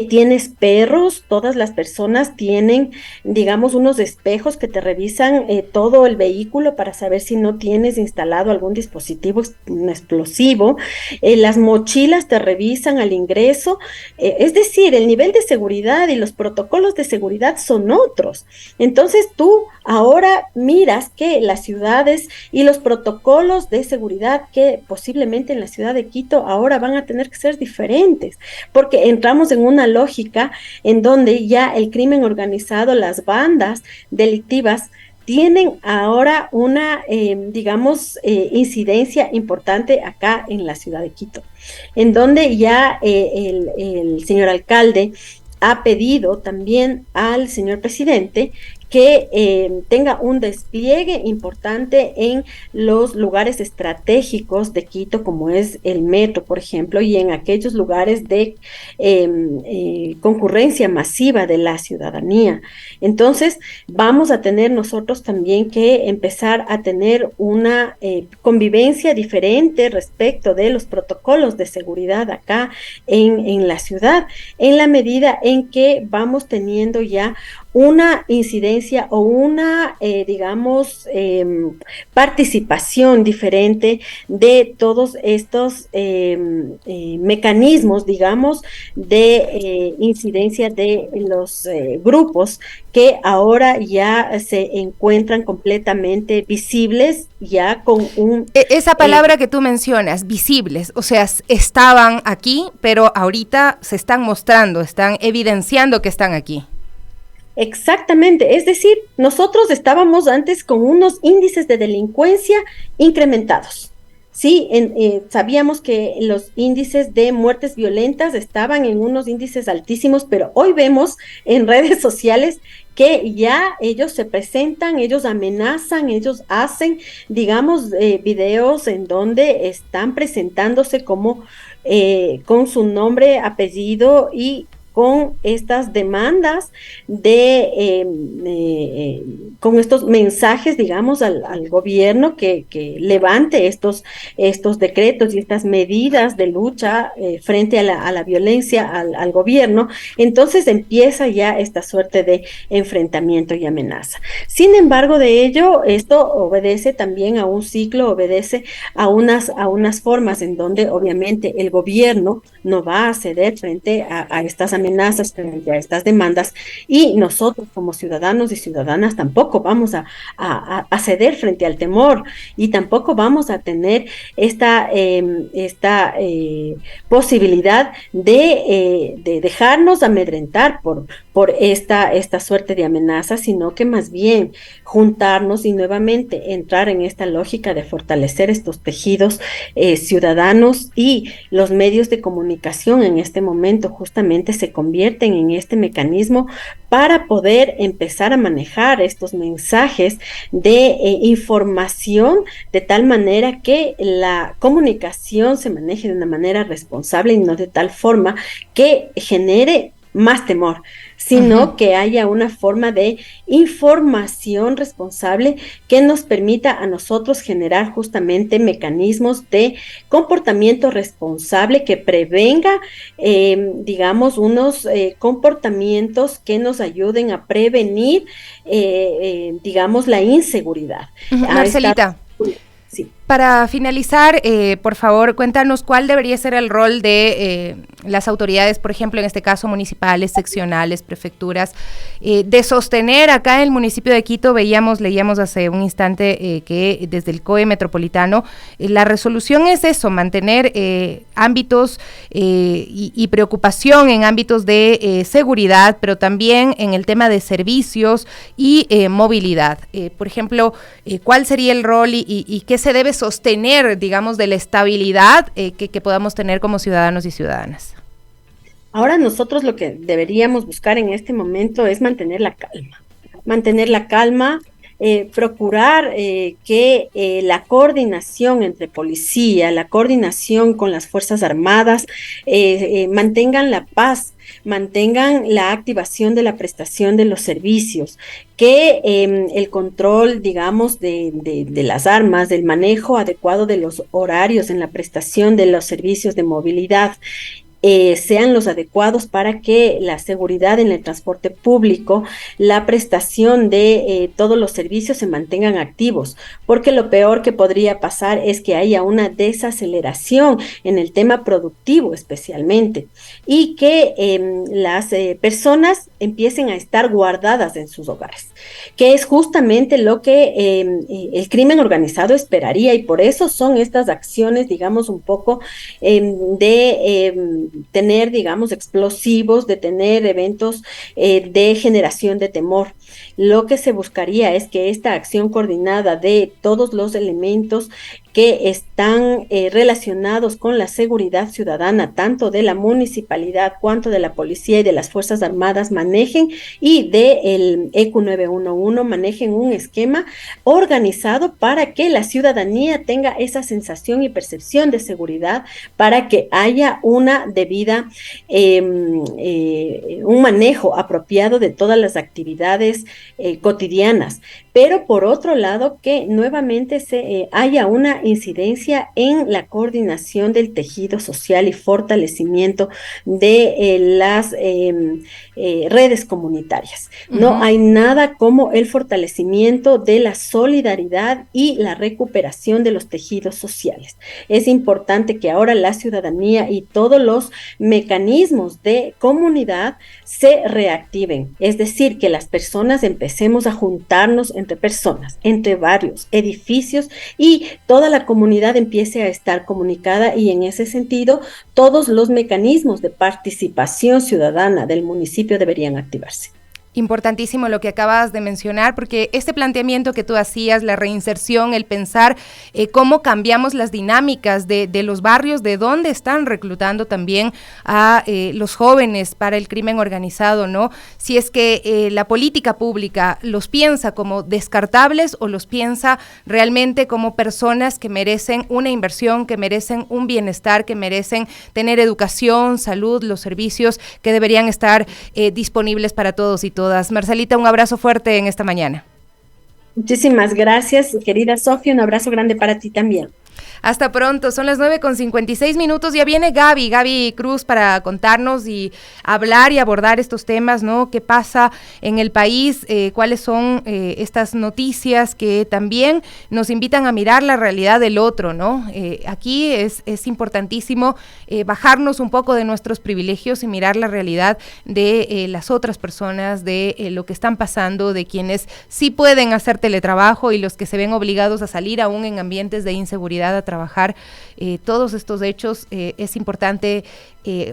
tienes perros, todas las personas tienen, digamos, unos espejos que te revisan todo el vehículo para saber si no tienes instalado algún dispositivo explosivo, las mochilas te revisan al ingreso, es decir, el nivel de seguridad y los protocolos de seguridad son otros. Entonces tú ahora miras que las ciudades y los protocolos de seguridad que posiblemente en la ciudad de Quito ahora van a tener que ser diferentes, porque entramos en una lógica en donde ya el crimen organizado, las bandas delictivas, tienen ahora una, digamos, incidencia importante acá en la ciudad de Quito, en donde ya el señor alcalde ha pedido también al señor presidente que tenga un despliegue importante en los lugares estratégicos de Quito, como es el metro, por ejemplo, y en aquellos lugares de concurrencia masiva de la ciudadanía. Entonces, vamos a tener nosotros también que empezar a tener una convivencia diferente respecto de los protocolos de seguridad acá en la ciudad, en la medida en que vamos teniendo ya una incidencia o una, digamos, participación diferente de todos estos mecanismos, digamos, de incidencia de los grupos que ahora ya se encuentran completamente visibles, ya con un... Esa palabra que tú mencionas, visibles, o sea, estaban aquí, pero ahorita se están mostrando, están evidenciando que están aquí. Exactamente, es decir, nosotros estábamos antes con unos índices de delincuencia incrementados. Sí, sabíamos que los índices de muertes violentas estaban en unos índices altísimos, pero hoy vemos en redes sociales que ya ellos se presentan, ellos amenazan, ellos hacen, digamos, videos en donde están presentándose como con su nombre, apellido y con estas demandas con estos mensajes, digamos, al gobierno que levante estos decretos y estas medidas de lucha frente a la violencia al gobierno. Entonces empieza ya esta suerte de enfrentamiento y amenaza. Sin embargo, de ello, esto obedece también a un ciclo, obedece a unas formas en donde obviamente el gobierno no va a ceder frente a estas amenazas, frente a estas demandas, y nosotros como ciudadanos y ciudadanas tampoco vamos a ceder frente al temor y tampoco vamos a tener esta posibilidad de dejarnos amedrentar por esta suerte de amenazas, sino que más bien juntarnos y nuevamente entrar en esta lógica de fortalecer estos tejidos ciudadanos, y los medios de comunicación en este momento justamente se convierten en este mecanismo para poder empezar a manejar estos mensajes de información de tal manera que la comunicación se maneje de una manera responsable y no de tal forma que genere más temor, sino que haya una forma de información responsable que nos permita a nosotros generar justamente mecanismos de comportamiento responsable que prevenga, digamos, unos comportamientos que nos ayuden a prevenir, digamos, la inseguridad. Marcelita. Sí. Para finalizar, por favor, cuéntanos cuál debería ser el rol de las autoridades, por ejemplo, en este caso municipales, seccionales, prefecturas, de sostener acá en el municipio de Quito. Leíamos hace un instante que desde el COE metropolitano, la resolución es eso, mantener ámbitos y preocupación en ámbitos de seguridad, pero también en el tema de servicios y movilidad. Por ejemplo, ¿cuál sería el rol y qué se debe sostener, digamos, de la estabilidad que podamos tener como ciudadanos y ciudadanas? Ahora nosotros lo que deberíamos buscar en este momento es mantener la calma, procurar que la coordinación entre policía, la coordinación con las Fuerzas Armadas mantengan la paz, mantengan la activación de la prestación de los servicios, que el control, digamos, de las armas, del manejo adecuado de los horarios en la prestación de los servicios de movilidad, sean los adecuados para que la seguridad en el transporte público, la prestación de todos los servicios se mantengan activos, porque lo peor que podría pasar es que haya una desaceleración en el tema productivo especialmente, y que las personas empiecen a estar guardadas en sus hogares, que es justamente lo que el crimen organizado esperaría, y por eso son estas acciones, digamos, un poco de tener, digamos, explosivos, de tener eventos de generación de temor. Lo que se buscaría es que esta acción coordinada de todos los elementos que están relacionados con la seguridad ciudadana, tanto de la municipalidad cuanto de la policía y de las Fuerzas Armadas, manejen, y del ECU 911 manejen un esquema organizado para que la ciudadanía tenga esa sensación y percepción de seguridad, para que haya una debida, un manejo apropiado de todas las actividades cotidianas. Pero por otro lado, que nuevamente haya una incidencia en la coordinación del tejido social y fortalecimiento de las redes comunitarias. No hay nada como el fortalecimiento de la solidaridad y la recuperación de los tejidos sociales. Es importante que ahora la ciudadanía y todos los mecanismos de comunidad se reactiven, es decir, que las personas empecemos a juntarnos entre personas, entre barrios, edificios, y toda la comunidad empiece a estar comunicada, y en ese sentido todos los mecanismos de participación ciudadana del municipio deberían activarse. Importantísimo lo que acabas de mencionar, porque este planteamiento que tú hacías, la reinserción, el pensar cómo cambiamos las dinámicas de los barrios, de dónde están reclutando también a los jóvenes para el crimen organizado, ¿no? Si es que la política pública los piensa como descartables o los piensa realmente como personas que merecen una inversión, que merecen un bienestar, que merecen tener educación, salud, los servicios que deberían estar disponibles para todos y todas. Marcelita, un abrazo fuerte en esta mañana. Muchísimas gracias, querida Sofía, un abrazo grande para ti también. Hasta pronto, son las 9:56, ya viene Gaby Cruz para contarnos y hablar y abordar estos temas, ¿no? ¿Qué pasa en el país? ¿Cuáles son estas noticias que también nos invitan a mirar la realidad del otro, ¿no? Aquí es importantísimo bajarnos un poco de nuestros privilegios y mirar la realidad de las otras personas, de lo que están pasando, de quienes sí pueden hacer teletrabajo y los que se ven obligados a salir aún en ambientes de inseguridad a trabajar todos estos hechos, es importante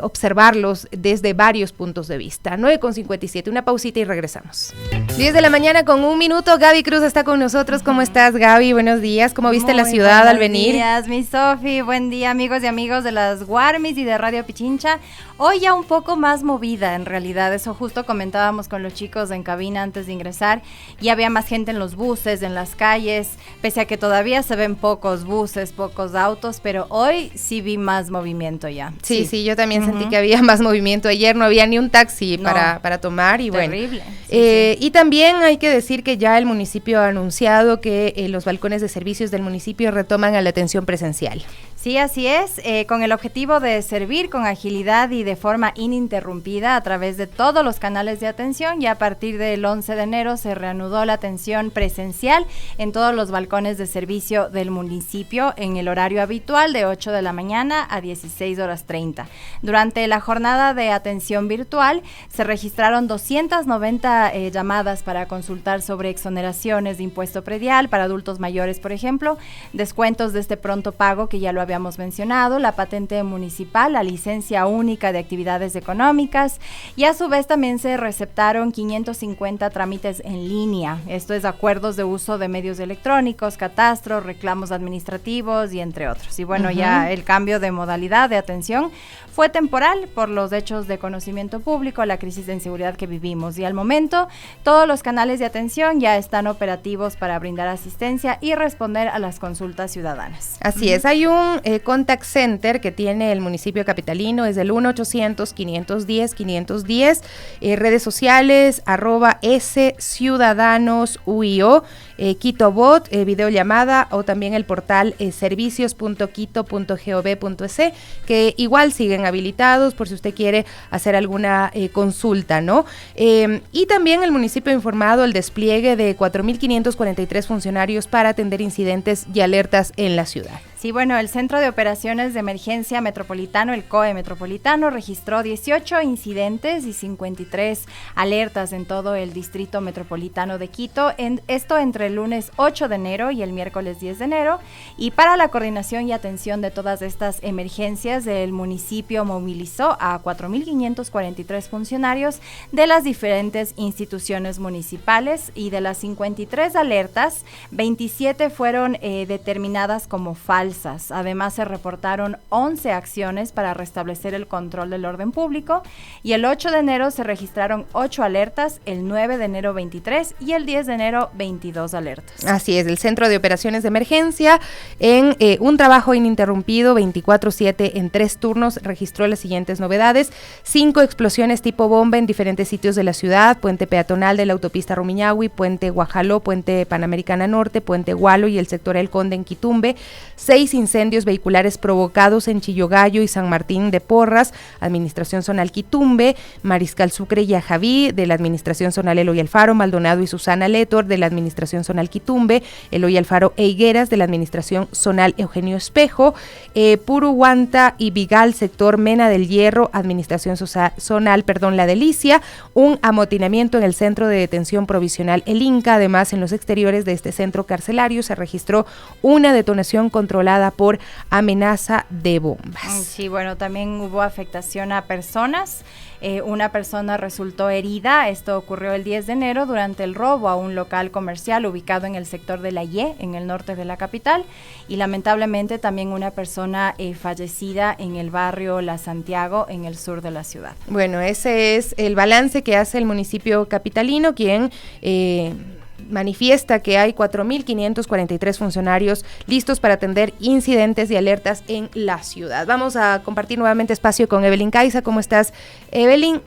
observarlos desde varios puntos de vista. 9:57, una pausita y regresamos. 10 de la mañana con 1 minuto. Gaby Cruz está con nosotros. ¿Cómo estás, Gaby? Buenos días. ¿Cómo viste la ciudad al venir? Buenos días, mi Sofi. Buen día, amigos y amigos de las Guarmis y de Radio Pichincha. Hoy ya un poco más movida, en realidad. Eso justo comentábamos con los chicos en cabina antes de ingresar. Ya había más gente en los buses, en las calles, pese a que todavía se ven pocos buses, pocos autos, pero hoy sí vi más movimiento ya. Sí, yo también sentí que había más movimiento. Ayer no había ni un taxi para tomar y terrible. Bueno. Y también hay que decir que ya el municipio ha anunciado que los balcones de servicios del municipio retoman a la atención presencial. Sí, así es, con el objetivo de servir con agilidad y de forma ininterrumpida a través de todos los canales de atención, y a partir del 11 de enero se reanudó la atención presencial en todos los balcones de servicio del municipio en el horario habitual de 8 de la mañana a 16:30. Durante la jornada de atención virtual se registraron 290 llamadas para consultar sobre exoneraciones de impuesto predial para adultos mayores, por ejemplo, descuentos de este pronto pago que ya lo habíamos mencionado, la patente municipal, la licencia única de actividades económicas, y a su vez también se receptaron 550 trámites en línea. Esto es acuerdos de uso de medios electrónicos, catastro, reclamos administrativos y entre otros. Y bueno, ya el cambio de modalidad de atención fue temporal por los hechos de conocimiento público, la crisis de inseguridad que vivimos, y al momento todos los canales de atención ya están operativos para brindar asistencia y responder a las consultas ciudadanas. Así es, hay un contact center que tiene el municipio capitalino, es el 1-800-510-510, redes sociales, @sciudadanosUIO, QuitoBot, videollamada, o también el portal servicios.quito.gov.es, que igual siguen habilitados por si usted quiere hacer alguna consulta, ¿no? Y también el municipio ha informado el despliegue de 4.543 funcionarios para atender incidentes y alertas en la ciudad. Sí, bueno, el Centro de Operaciones de Emergencia Metropolitano, el COE Metropolitano, registró 18 incidentes y 53 alertas en todo el Distrito Metropolitano de Quito, esto entre el lunes 8 de enero y el miércoles 10 de enero, y para la coordinación y atención de todas estas emergencias, el municipio movilizó a 4.543 funcionarios de las diferentes instituciones municipales, y de las 53 alertas, 27 fueron determinadas como falsas. Además, se reportaron 11 acciones para restablecer el control del orden público, y el 8 de enero se registraron 8 alertas, el 9 de enero 23 y el 10 de enero 22 alertas. Así es, el Centro de Operaciones de Emergencia, en un trabajo ininterrumpido 24/7 en 3 turnos, registró las siguientes novedades: 5 explosiones tipo bomba en diferentes sitios de la ciudad: puente peatonal de la autopista Rumiñahui, puente Guajaló, puente Panamericana Norte, puente Gualo y el sector El Conde en Quitumbe; 6 incendios vehiculares provocados en Chillogallo y San Martín de Porras, Administración Zonal Quitumbe; Mariscal Sucre y Ajaví, de la Administración Zonal Eloy Alfaro; Maldonado y Susana Letor, de la Administración Zonal Quitumbe; Eloy Alfaro e Higueras, de la Administración Zonal Eugenio Espejo; Puruhuanta y Vigal, sector Mena del Hierro, Administración Zonal La Delicia; un amotinamiento en el Centro de Detención Provisional El Inca. Además, en los exteriores de este centro carcelario se registró una detonación controlada por amenaza de bombas. Sí, bueno, también hubo afectación a personas. Una persona resultó herida. Esto ocurrió el 10 de enero durante el robo a un local comercial ubicado en el sector de La Ye, en el norte de la capital, y lamentablemente también una persona fallecida en el barrio La Santiago, en el sur de la ciudad. Bueno, ese es el balance que hace el municipio capitalino, quien manifiesta que hay 4.543 funcionarios listos para atender incidentes y alertas en la ciudad. Vamos a compartir nuevamente espacio con Evelyn Caiza. ¿Cómo estás, Evelyn?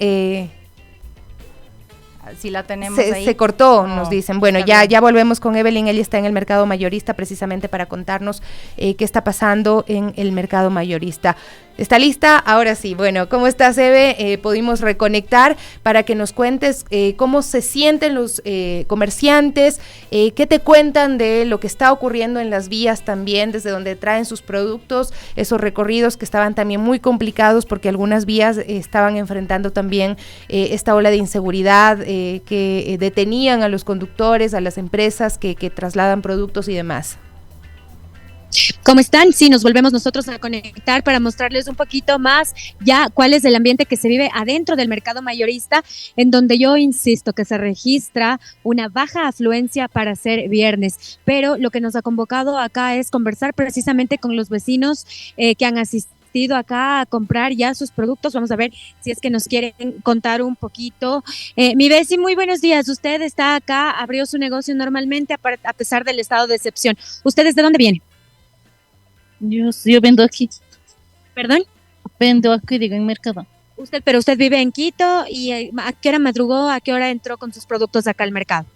Si la tenemos ahí. Se cortó, nos dicen. Bueno, ya volvemos con Evelyn. Ella está en el mercado mayorista precisamente para contarnos qué está pasando en el mercado mayorista. ¿Está lista? Ahora sí. Bueno, ¿cómo estás, Eve? Pudimos reconectar para que nos cuentes cómo se sienten los comerciantes, qué te cuentan de lo que está ocurriendo en las vías también, desde donde traen sus productos, esos recorridos que estaban también muy complicados porque algunas vías estaban enfrentando también esta ola de inseguridad que detenían a los conductores, a las empresas que trasladan productos y demás. ¿Cómo están? Sí, nos volvemos nosotros a conectar para mostrarles un poquito más ya cuál es el ambiente que se vive adentro del mercado mayorista, en donde yo insisto que se registra una baja afluencia para ser viernes, pero lo que nos ha convocado acá es conversar precisamente con los vecinos que han asistido acá a comprar ya sus productos. Vamos a ver si es que nos quieren contar un poquito. Mi Besi, muy buenos días. Usted está acá, abrió su negocio normalmente a pesar del estado de excepción. ¿Ustedes de dónde vienen? Yo vendo aquí, ¿Perdón? vendo aquí, digo, en mercado. Pero usted vive en Quito y ¿a qué hora madrugó? ¿A qué hora entró con sus productos acá al mercado?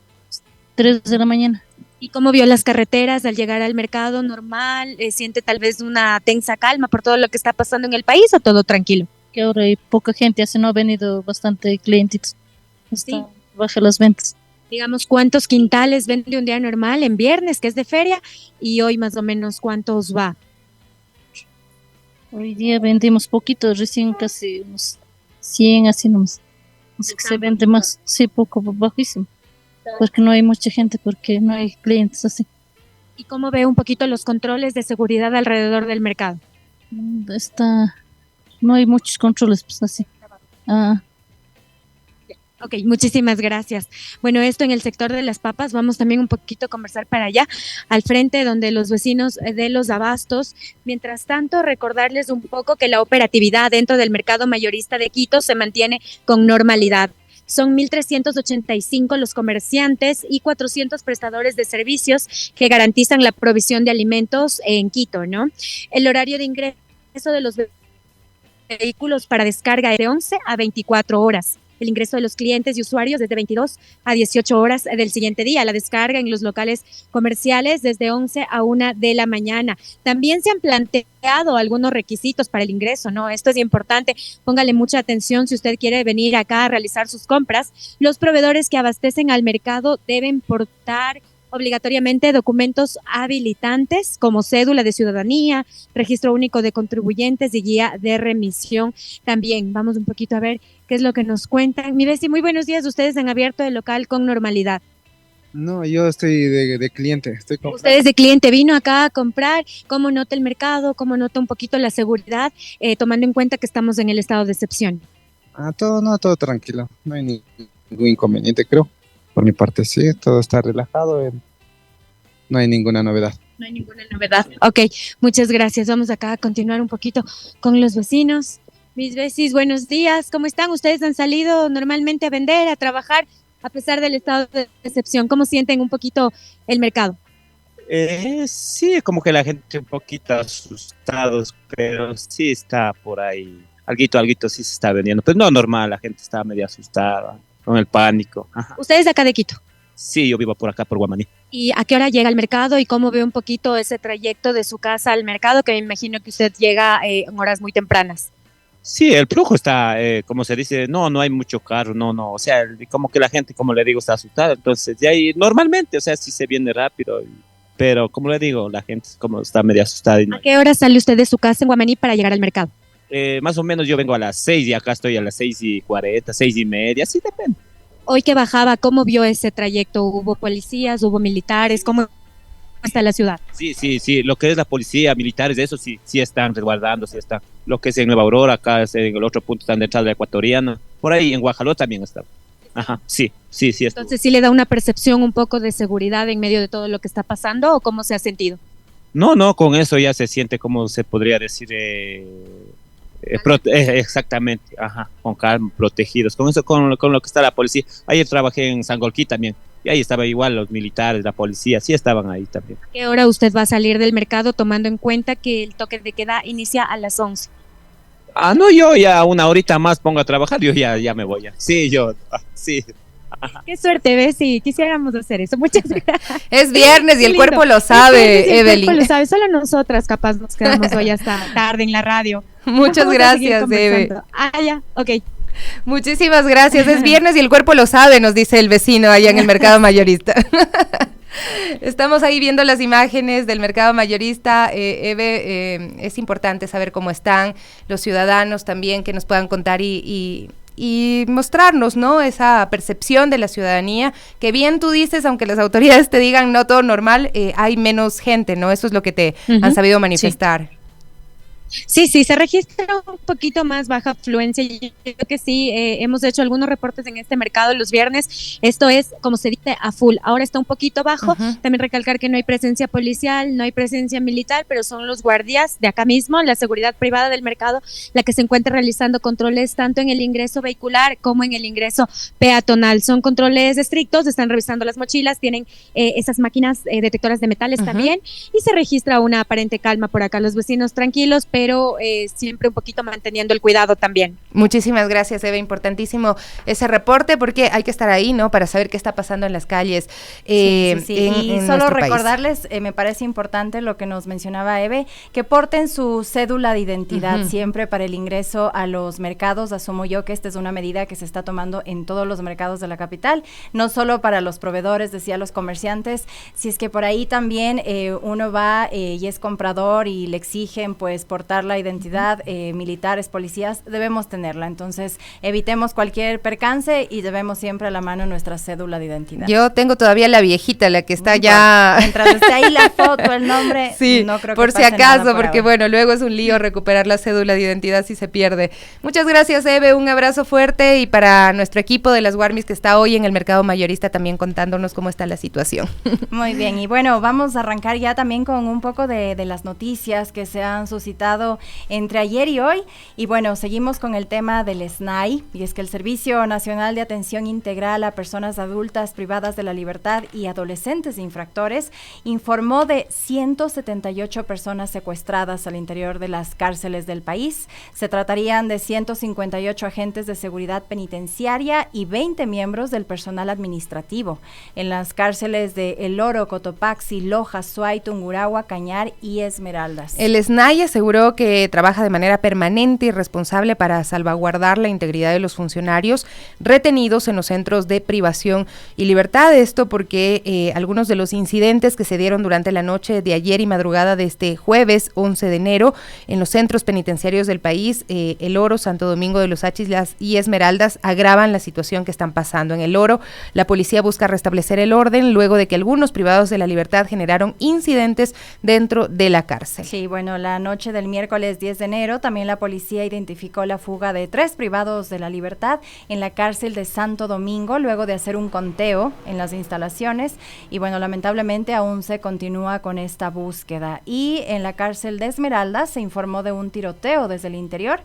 3 de la mañana. ¿Y cómo vio las carreteras al llegar al mercado normal? ¿Siente tal vez una tensa calma por todo lo que está pasando en el país o todo tranquilo? Que ahora hay poca gente, hace no ha venido bastante clientes. Sí. Baja las ventas. Digamos, ¿cuántos quintales vende un día normal en viernes, que es de feria? Y hoy más o menos, ¿cuántos va? Hoy día vendimos poquito, recién casi unos 100, así nomás. Así que se vende más, sí, poco, bajísimo. Porque no hay mucha gente, porque no hay clientes así. ¿Y cómo ve un poquito los controles de seguridad alrededor del mercado? No hay muchos controles, pues así. Ok, muchísimas gracias. Bueno, esto en el sector de las papas, vamos también un poquito a conversar para allá, al frente donde los vecinos de los abastos. Mientras tanto, recordarles un poco que la operatividad dentro del mercado mayorista de Quito se mantiene con normalidad. Son 1.385 los comerciantes y 400 prestadores de servicios que garantizan la provisión de alimentos en Quito, ¿no? El horario de ingreso de los vehículos para descarga es de 11 a 24 horas. El ingreso de los clientes y usuarios desde 22 a 18 horas del siguiente día. La descarga en los locales comerciales desde 11 a 1 de la mañana. También se han planteado algunos requisitos para el ingreso, ¿no? Esto es importante. Póngale mucha atención si usted quiere venir acá a realizar sus compras. Los proveedores que abastecen al mercado deben portar obligatoriamente documentos habilitantes como cédula de ciudadanía, registro único de contribuyentes y guía de remisión. También vamos un poquito a ver qué es lo que nos cuentan. Mi Besi, muy buenos días. Ustedes han abierto el local con normalidad. No, yo estoy de cliente. Ustedes de cliente vino acá a comprar. ¿Cómo nota el mercado? ¿Cómo nota un poquito la seguridad? Tomando en cuenta que estamos en el estado de excepción. Todo tranquilo. No hay ningún inconveniente, creo. Por mi parte, sí, todo está relajado. No hay ninguna novedad. No hay ninguna novedad. Ok, muchas gracias. Vamos acá a continuar un poquito con los vecinos. Mis vecis, buenos días. ¿Cómo están? ¿Ustedes han salido normalmente a vender, a trabajar, a pesar del estado de excepción? ¿Cómo sienten un poquito el mercado? Sí, como que la gente un poquito asustados, pero sí está por ahí. Alguito sí se está vendiendo. Pues no normal, la gente está medio asustada, con el pánico. Ajá. ¿Ustedes de acá de Quito? Sí, yo vivo por acá, por Guamaní. ¿Y a qué hora llega al mercado y cómo ve un poquito ese trayecto de su casa al mercado? Que me imagino que usted llega en horas muy tempranas. Sí, el flujo está, como se dice, no hay mucho carro, no, o sea, como que la gente, como le digo, está asustada, entonces, de ahí, normalmente, o sea, sí se viene rápido, pero como le digo, la gente como está medio asustada. ¿A qué hora sale usted de su casa en Guamaní para llegar al mercado? Más o menos yo vengo a las 6 y acá estoy a las 6:40, 6:30, sí depende. Hoy que bajaba, ¿cómo vio ese trayecto? ¿Hubo policías, hubo militares? ¿Cómo está la ciudad? Sí, lo que es la policía, militares, eso sí están resguardando, sí están. Lo que es en Nueva Aurora, acá es en el otro punto están detrás de la Ecuatoriana. Por ahí en Guajaló también está. Ajá, sí. Entonces, ¿sí le da una percepción un poco de seguridad en medio de todo lo que está pasando o cómo se ha sentido? No, con eso ya se siente, como se podría decir, exactamente, ajá, con calma, protegidos. Con eso, con lo que está la policía. Ayer trabajé en Sangolquí también. Y ahí estaba igual los militares, la policía, sí estaban ahí también. ¿A qué hora usted va a salir del mercado tomando en cuenta que el toque de queda inicia a las 11? No, yo ya una horita más pongo a trabajar, yo ya me voy ya. Sí, sí. Qué suerte, Besi, quisiéramos hacer eso. Muchas gracias. Es viernes y el cuerpo lo sabe, Evelyn. El cuerpo lo sabe, solo nosotras capaz nos quedamos hoy hasta tarde en la radio. Muchas gracias, Eve. Ya, ok. Muchísimas gracias. Es viernes y el cuerpo lo sabe, nos dice el vecino allá en el mercado mayorista. Estamos ahí viendo las imágenes del mercado mayorista. Eve, es importante saber cómo están los ciudadanos también, que nos puedan contar y mostrarnos, ¿no? Esa percepción de la ciudadanía, que bien tú dices, aunque las autoridades te digan no todo normal, hay menos gente, ¿no? Eso es lo que te han sabido manifestar. Sí, se registra un poquito más baja afluencia. Yo creo que sí, hemos hecho algunos reportes en este mercado los viernes. Esto es, como se dice, a full. Ahora está un poquito bajo. También recalcar que no hay presencia policial, no hay presencia militar, pero son los guardias de acá mismo, la seguridad privada del mercado, la que se encuentra realizando controles tanto en el ingreso vehicular como en el ingreso peatonal. Son controles estrictos, están revisando las mochilas, tienen esas máquinas detectoras de metales también, y se registra una aparente calma por acá. Los vecinos tranquilos, pero siempre un poquito manteniendo el cuidado también. Muchísimas gracias, Eva, importantísimo ese reporte, porque hay que estar ahí, ¿no?, para saber qué está pasando en las calles. Y solo recordarles, me parece importante lo que nos mencionaba Eve, que porten su cédula de identidad siempre para el ingreso a los mercados. Asumo yo que esta es una medida que se está tomando en todos los mercados de la capital, no solo para los proveedores, decía, los comerciantes. Si es que por ahí también uno va y es comprador y le exigen pues portar la identidad, militares, policías, debemos tenerla. Entonces, evitemos cualquier percance y debemos siempre a la mano nuestra cédula de identidad. Yo tengo todavía la viejita, la que está ya... Mientras esté ahí la foto, el nombre, sí, no creo que por si pase acaso, nada porque bueno, luego es un lío recuperar la cédula de identidad si se pierde. Muchas gracias, Eve, un abrazo fuerte, y para nuestro equipo de las Warmis que está hoy en el mercado mayorista también contándonos cómo está la situación. Muy bien, y bueno, vamos a arrancar ya también con un poco de las noticias que se han suscitado entre ayer y hoy. Y bueno, seguimos con el tema del SNAI, y es que el Servicio Nacional de Atención Integral a Personas Adultas Privadas de la Libertad y Adolescentes Infractores informó de 178 personas secuestradas al interior de las cárceles del país. Se tratarían de 158 agentes de seguridad penitenciaria y 20 miembros del personal administrativo en las cárceles de El Oro, Cotopaxi, Loja, Suay, Tungurahua, Cañar y Esmeraldas. El SNAI aseguró que trabaja de manera permanente y responsable para salvaguardar la integridad de los funcionarios retenidos en los centros de privación y libertad. Esto porque algunos de los incidentes que se dieron durante la noche de ayer y madrugada de este jueves 11 de enero en los centros penitenciarios del país, El Oro, Santo Domingo de los Áchilas y Esmeraldas, agravan la situación que están pasando. En El Oro, la policía busca restablecer el orden luego de que algunos privados de la libertad generaron incidentes dentro de la cárcel. Sí, bueno, la noche del miércoles 10 de enero también la policía identificó la fuga de 3 privados de la libertad en la cárcel de Santo Domingo luego de hacer un conteo en las instalaciones, y bueno, lamentablemente aún se continúa con esta búsqueda. Y en la cárcel de Esmeraldas se informó de un tiroteo desde el interior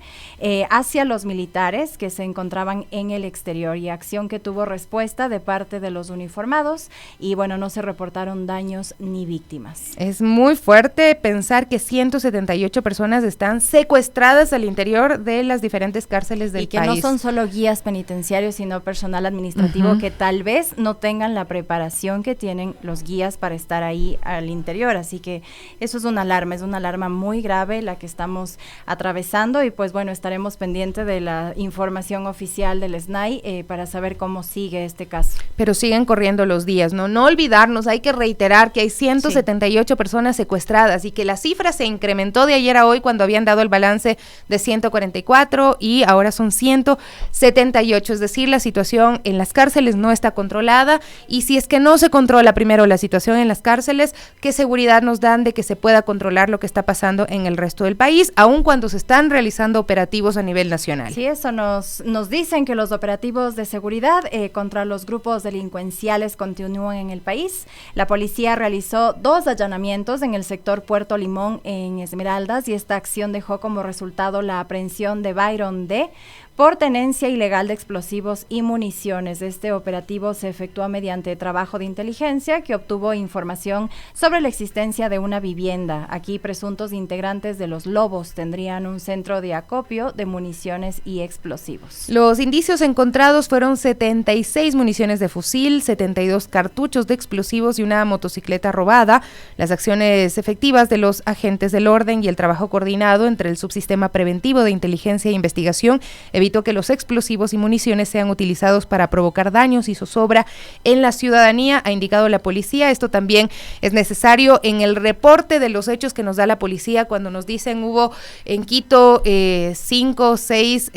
hacia los militares que se encontraban en el exterior, y acción que tuvo respuesta de parte de los uniformados, y bueno, no se reportaron daños ni víctimas. Es muy fuerte pensar que 178 personas están secuestradas al interior de las diferentes cárceles del país. Y que no son solo guías penitenciarios, sino personal administrativo que tal vez no tengan la preparación que tienen los guías para estar ahí al interior. Así que eso es una alarma muy grave la que estamos atravesando, y pues bueno, estaremos pendientes de la información oficial del SNAI para saber cómo sigue este caso. Pero siguen corriendo los días, ¿no? No olvidarnos, hay que reiterar que hay 178 personas secuestradas, y que la cifra se incrementó de ayer a hoy cuando habían dado el balance de 144 y ahora son 178, es decir, la situación en las cárceles no está controlada, y si es que no se controla primero la situación en las cárceles, ¿qué seguridad nos dan de que se pueda controlar lo que está pasando en el resto del país, aun cuando se están realizando operativos a nivel nacional? Sí, eso nos dicen que los operativos de seguridad contra los grupos delincuenciales continúan en el país. La policía realizó 2 allanamientos en el sector Puerto Limón en Esmeraldas, y esta acción dejó como resultado la aprehensión de Byron D. por tenencia ilegal de explosivos y municiones. Este operativo se efectuó mediante trabajo de inteligencia que obtuvo información sobre la existencia de una vivienda. Aquí presuntos integrantes de los Lobos tendrían un centro de acopio de municiones y explosivos. Los indicios encontrados fueron 76 municiones de fusil, 72 cartuchos de explosivos y una motocicleta robada. Las acciones efectivas de los agentes del orden y el trabajo coordinado entre el subsistema preventivo de inteligencia e investigación evitaron evitó que los explosivos y municiones sean utilizados para provocar daños y zozobra en la ciudadanía, ha indicado la policía. Esto también es necesario en el reporte de los hechos que nos da la policía cuando nos dicen hubo en Quito 5 o 6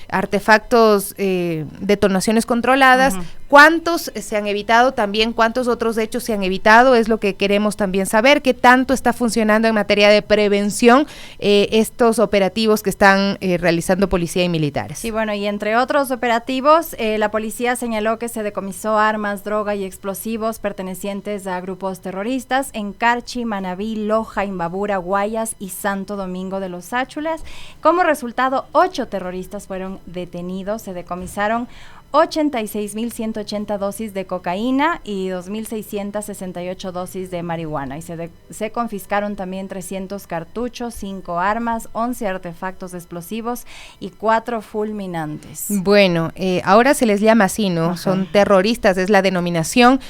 artefactos, detonaciones controladas. ¿Cuántos se han evitado? También cuántos otros hechos se han evitado, es lo que queremos también saber, qué tanto está funcionando en materia de prevención estos operativos que están realizando policía y militares. Sí, bueno, y entre otros operativos, la policía señaló que se decomisó armas, droga y explosivos pertenecientes a grupos terroristas en Carchi, Manabí, Loja, Imbabura, Guayas y Santo Domingo de los Áchulas. Como resultado, 8 terroristas fueron detenidos, se decomisaron 86.180 dosis de cocaína y 2.668 dosis de marihuana, y se confiscaron también 300 cartuchos, 5 armas, 11 artefactos explosivos y 4 fulminantes. Bueno, ahora se les llama así, ¿no? Ajá. Son terroristas, es la denominación,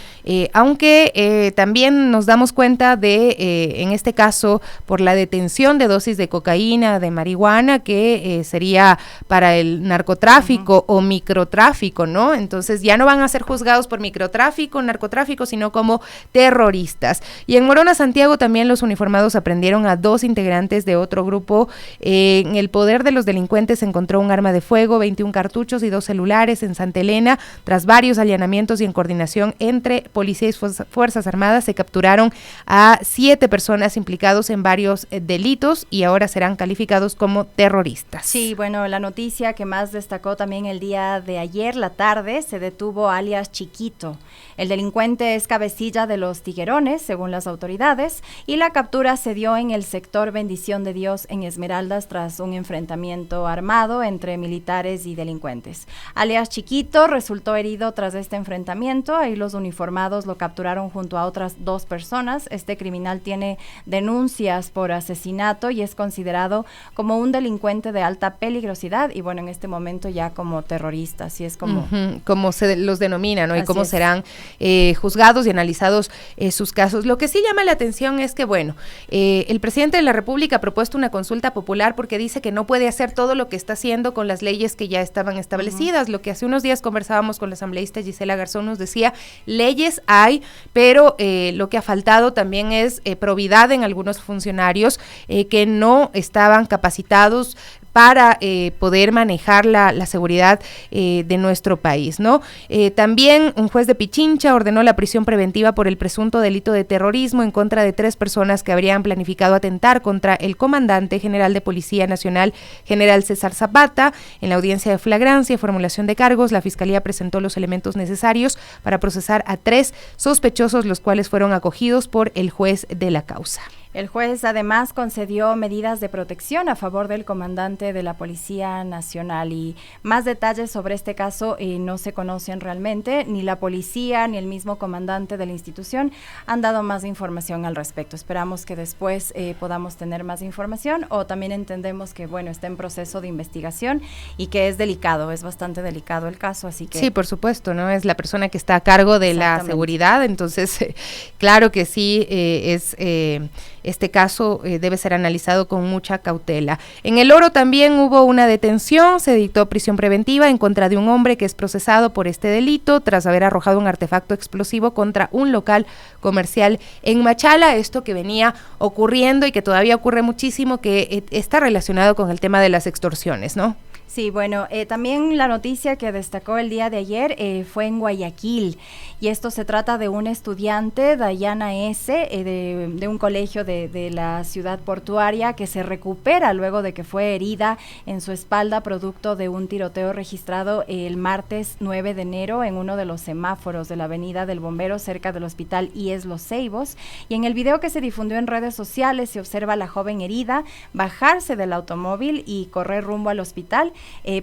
aunque también nos damos cuenta de, en este caso, por la detención de dosis de cocaína, de marihuana, que sería para el narcotráfico o microtráfico, ¿no? Entonces ya no van a ser juzgados por microtráfico, narcotráfico, sino como terroristas. Y en Morona, Santiago, también los uniformados aprendieron a 2 integrantes de otro grupo. En el poder de los delincuentes se encontró un arma de fuego, 21 cartuchos y 2 celulares en Santa Elena. Tras varios allanamientos y en coordinación entre policía y Fuerzas Armadas, se capturaron a 7 personas implicados en varios delitos y ahora serán calificados como terroristas. Sí, bueno, la noticia que más destacó también el día de ayer, la tarde, se detuvo a alias Chiquito. El delincuente es cabecilla de los Tiguerones, según las autoridades, y la captura se dio en el sector Bendición de Dios en Esmeraldas tras un enfrentamiento armado entre militares y delincuentes. Alias Chiquito resultó herido tras este enfrentamiento, ahí los uniformados lo capturaron junto a otras 2 personas. Este criminal tiene denuncias por asesinato y es considerado como un delincuente de alta peligrosidad y bueno, en este momento ya como terrorista, así es como como se los denomina, ¿no? Y cómo serán juzgados y analizados sus casos. Lo que sí llama la atención es que, bueno, el presidente de la República ha propuesto una consulta popular porque dice que no puede hacer todo lo que está haciendo con las leyes que ya estaban establecidas. Lo que hace unos días conversábamos con la asambleísta Gisela Garzón, nos decía, leyes hay, pero lo que ha faltado también es probidad en algunos funcionarios que no estaban capacitados para poder manejar la seguridad de nuestro país, ¿no? También un juez de Pichincha ordenó la prisión preventiva por el presunto delito de terrorismo en contra de 3 personas que habrían planificado atentar contra el comandante general de Policía Nacional, general César Zapata. En la audiencia de flagrancia y formulación de cargos, la Fiscalía presentó los elementos necesarios para procesar a 3 sospechosos, los cuales fueron acogidos por el juez de la causa. El juez además concedió medidas de protección a favor del comandante de la Policía Nacional y más detalles sobre este caso no se conocen realmente, ni la policía ni el mismo comandante de la institución han dado más información al respecto. Esperamos que después podamos tener más información o también entendemos que bueno, está en proceso de investigación y que es delicado, es bastante delicado el caso, así que... Sí, por supuesto, ¿no? Es la persona que está a cargo de la seguridad, entonces claro que sí este caso debe ser analizado con mucha cautela. En El Oro también hubo una detención, se dictó prisión preventiva en contra de un hombre que es procesado por este delito tras haber arrojado un artefacto explosivo contra un local comercial en Machala, esto que venía ocurriendo y que todavía ocurre muchísimo, que está relacionado con el tema de las extorsiones, ¿no? Sí, bueno, también la noticia que destacó el día de ayer fue en Guayaquil, y esto se trata de una estudiante, Dayana S., de un colegio de la ciudad portuaria, que se recupera luego de que fue herida en su espalda producto de un tiroteo registrado el martes 9 de enero en uno de los semáforos de la avenida del Bombero cerca del hospital IES Los Ceibos, y en el video que se difundió en redes sociales se observa a la joven herida bajarse del automóvil y correr rumbo al hospital,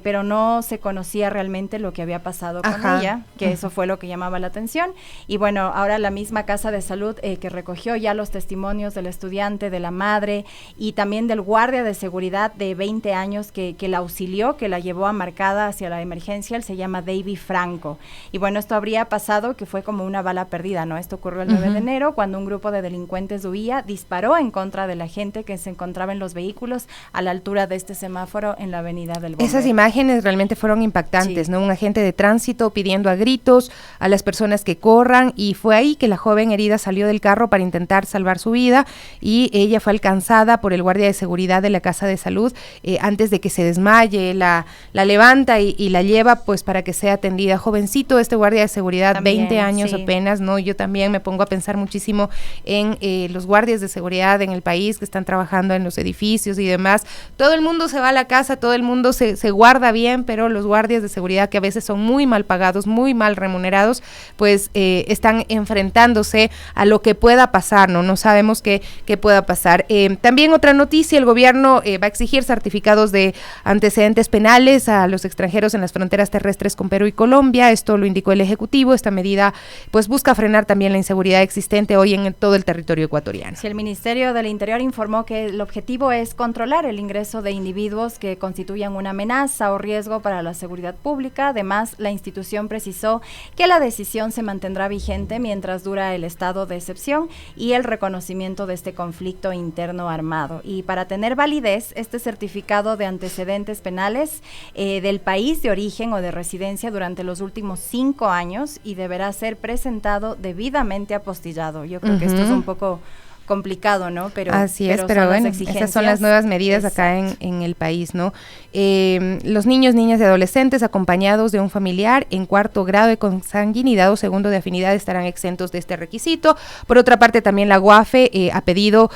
pero no se conocía realmente lo que había pasado con ella, que eso fue lo que llamaba la atención. Y bueno, ahora la misma Casa de Salud que recogió ya los testimonios del estudiante, de la madre y también del guardia de seguridad de 20 años que la auxilió, que la llevó amarcada hacia la emergencia, él se llama David Franco. Y bueno, esto habría pasado que fue como una bala perdida, ¿no? Esto ocurrió el 9 de enero cuando un grupo de delincuentes huía, disparó en contra de la gente que se encontraba en los vehículos a la altura de este semáforo en la avenida del Bombero. Esas imágenes realmente fueron impactantes, Sí. ¿no? Un agente de tránsito pidiendo a gritos a las personas que corran, y fue ahí que la joven herida salió del carro para intentar salvar su vida, y ella fue alcanzada por el guardia de seguridad de la casa de salud antes de que se desmaye. La levanta y la lleva pues para que sea atendida. Jovencito este guardia de seguridad, También, 20 años sí. apenas, ¿no? Yo también me pongo a pensar muchísimo en los guardias de seguridad en el país que están trabajando en los edificios y demás. Todo el mundo se va a la casa, todo el mundo se guarda bien, pero los guardias de seguridad, que a veces son muy mal pagados, muy mal remunerados, pues están enfrentándose a lo que pueda pasar, ¿no? No sabemos qué pueda pasar. También otra noticia, el gobierno va a exigir certificados de antecedentes penales a los extranjeros en las fronteras terrestres con Perú y Colombia. Esto lo indicó el Ejecutivo. Esta medida pues busca frenar también la inseguridad existente hoy en todo el territorio ecuatoriano. Sí, el Ministerio del Interior informó que el objetivo es controlar el ingreso de individuos que constituyan una amenaza o riesgo para la seguridad pública. Además, la institución precisó que la decisión se mantendrá vigente mientras dura el estado de excepción y el reconocimiento de este conflicto interno armado. Y para tener validez, este certificado de antecedentes penales del país de origen o de residencia durante los últimos 5 años, y deberá ser presentado debidamente apostillado. Yo creo que esto es un poco complicado, ¿no? Pero así es, pero son las bueno, esas son las nuevas medidas acá en el país, ¿no? Los niños, niñas y adolescentes acompañados de un familiar en 4º grado de consanguinidad o 2º de afinidad estarán exentos de este requisito. Por otra parte, también la UAFE ha pedido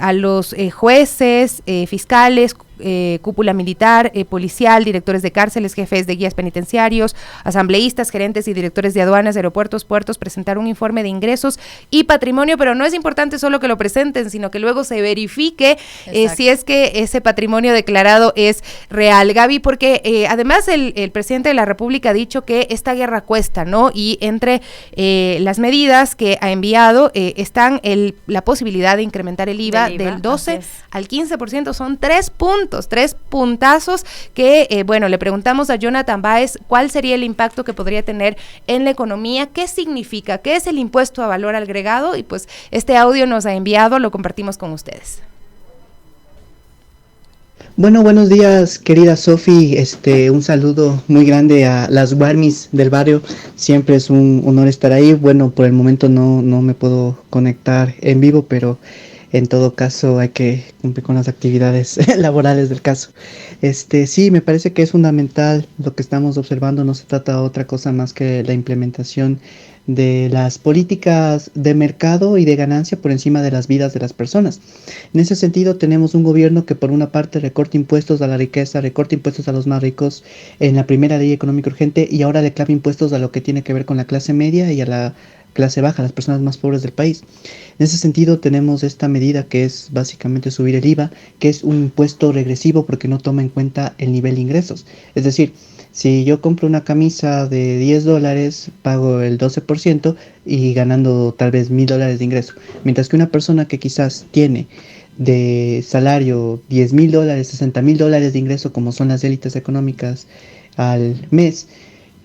a los jueces, fiscales, cúpula militar, policial, directores de cárceles, jefes de guías penitenciarios, asambleístas, gerentes y directores de aduanas, aeropuertos, puertos, presentar un informe de ingresos y patrimonio, pero no es importante solo que lo presenten, sino que luego se verifique si es que ese patrimonio declarado es real, Gaby, porque además el presidente de la República ha dicho que esta guerra cuesta, ¿no? Y entre las medidas que ha enviado están la posibilidad de incrementar el IVA del 12 al 15%, son 3 puntazos que, bueno, le preguntamos a Jonathan Báez cuál sería el impacto que podría tener en la economía, qué significa, qué es el impuesto a valor agregado, y pues este audio nos ha enviado, lo compartimos con ustedes. Bueno, buenos días, querida Sofi. Un saludo muy grande a las Guarmis del barrio. Siempre es un honor estar ahí. Bueno, por el momento no me puedo conectar en vivo, pero en todo caso hay que cumplir con las actividades laborales del caso. Sí, me parece que es fundamental lo que estamos observando. No se trata de otra cosa más que la implementación de las políticas de mercado y de ganancia por encima de las vidas de las personas. En ese sentido, tenemos un gobierno que por una parte recorta impuestos a la riqueza, recorta impuestos a los más ricos en la primera ley económica urgente, y ahora le clava impuestos a lo que tiene que ver con la clase media y a la clase baja, las personas más pobres del país. En ese sentido, tenemos esta medida que es básicamente subir el IVA, que es un impuesto regresivo porque no toma en cuenta el nivel de ingresos. Es decir, si yo compro una camisa de $10, pago el 12% y ganando tal vez $1,000 de ingreso. Mientras que una persona que quizás tiene de salario $10,000, $60,000 de ingreso, como son las élites económicas al mes,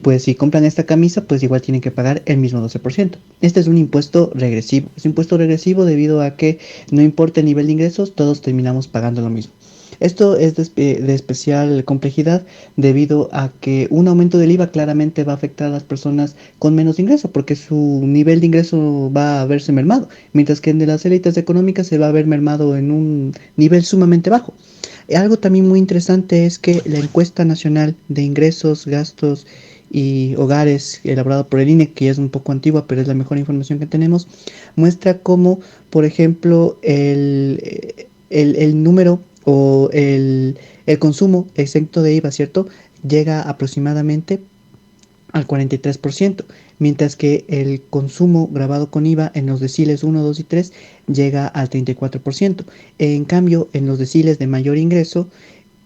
pues si compran esta camisa, pues igual tienen que pagar el mismo 12%. Este es un impuesto regresivo. Es un impuesto regresivo debido a que no importa el nivel de ingresos, todos terminamos pagando lo mismo. Esto es de especial complejidad debido a que un aumento del IVA claramente va a afectar a las personas con menos ingreso, porque su nivel de ingreso va a verse mermado, mientras que en de las élites económicas se va a ver mermado en un nivel sumamente bajo. Algo también muy interesante es que la encuesta nacional de ingresos, gastos y hogares elaborado por el INE, que es un poco antigua, pero es la mejor información que tenemos, muestra cómo, por ejemplo, el número o el consumo exento de IVA, ¿cierto?, llega aproximadamente al 43%, mientras que el consumo grabado con IVA en los deciles 1, 2 y 3 llega al 34%. En cambio, en los deciles de mayor ingreso,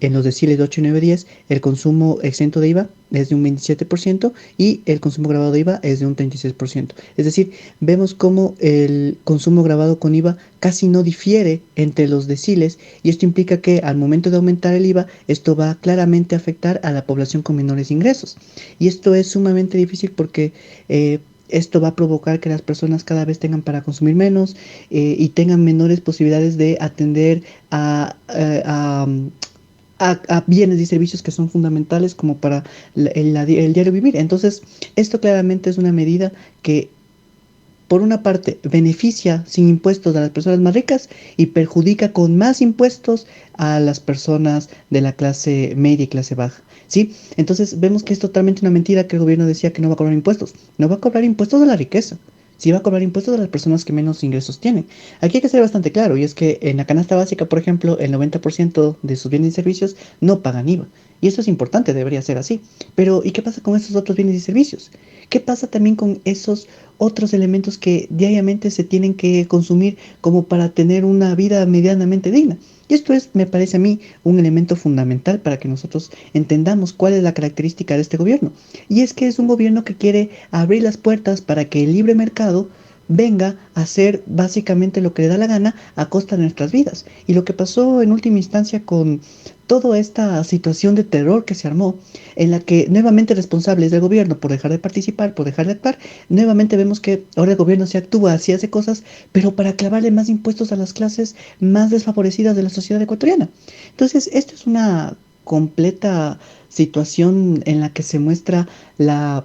en los deciles 8, 9, 10, el consumo exento de IVA es de un 27% y el consumo grabado de IVA es de un 36%. Es decir, vemos cómo el consumo grabado con IVA casi no difiere entre los deciles, y esto implica que al momento de aumentar el IVA, esto va claramente a afectar a la población con menores ingresos. Y esto es sumamente difícil porque esto va a provocar que las personas cada vez tengan para consumir menos y tengan menores posibilidades de atender a a bienes y servicios que son fundamentales como para el diario vivir. Entonces, esto claramente es una medida que, por una parte, beneficia sin impuestos a las personas más ricas y perjudica con más impuestos a las personas de la clase media y clase baja, ¿sí? Entonces, vemos que es totalmente una mentira que el gobierno decía que no va a cobrar impuestos. No va a cobrar impuestos de la riqueza. Sí va a cobrar impuestos de las personas que menos ingresos tienen. Aquí hay que ser bastante claro, y es que en la canasta básica, por ejemplo, el 90% de sus bienes y servicios no pagan IVA. Y eso es importante, debería ser así. Pero, ¿y qué pasa con esos otros bienes y servicios? ¿Qué pasa también con esos otros elementos que diariamente se tienen que consumir como para tener una vida medianamente digna? Y esto es, me parece a mí, un elemento fundamental para que nosotros entendamos cuál es la característica de este gobierno. Y es que es un gobierno que quiere abrir las puertas para que el libre mercado venga a hacer básicamente lo que le da la gana a costa de nuestras vidas. Y lo que pasó en última instancia con toda esta situación de terror que se armó, en la que nuevamente responsables del gobierno por dejar de participar, por dejar de actuar, nuevamente vemos que ahora el gobierno se actúa, sí hace cosas, pero para clavarle más impuestos a las clases más desfavorecidas de la sociedad ecuatoriana. Entonces, esto es una completa situación en la que se muestra la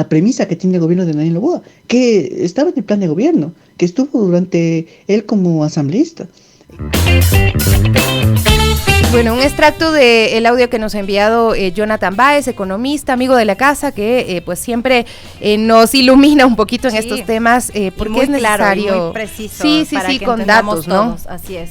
premisa que tiene el gobierno de Daniel Noboa, que estaba en el plan de gobierno, que estuvo durante él como asambleísta. Bueno, un extracto del audio que nos ha enviado Jonathan Báez, economista, amigo de la casa, que pues siempre nos ilumina un poquito en estos temas, porque muy es necesario. Claro y muy preciso. Sí, con datos, ¿no? Todos, así es.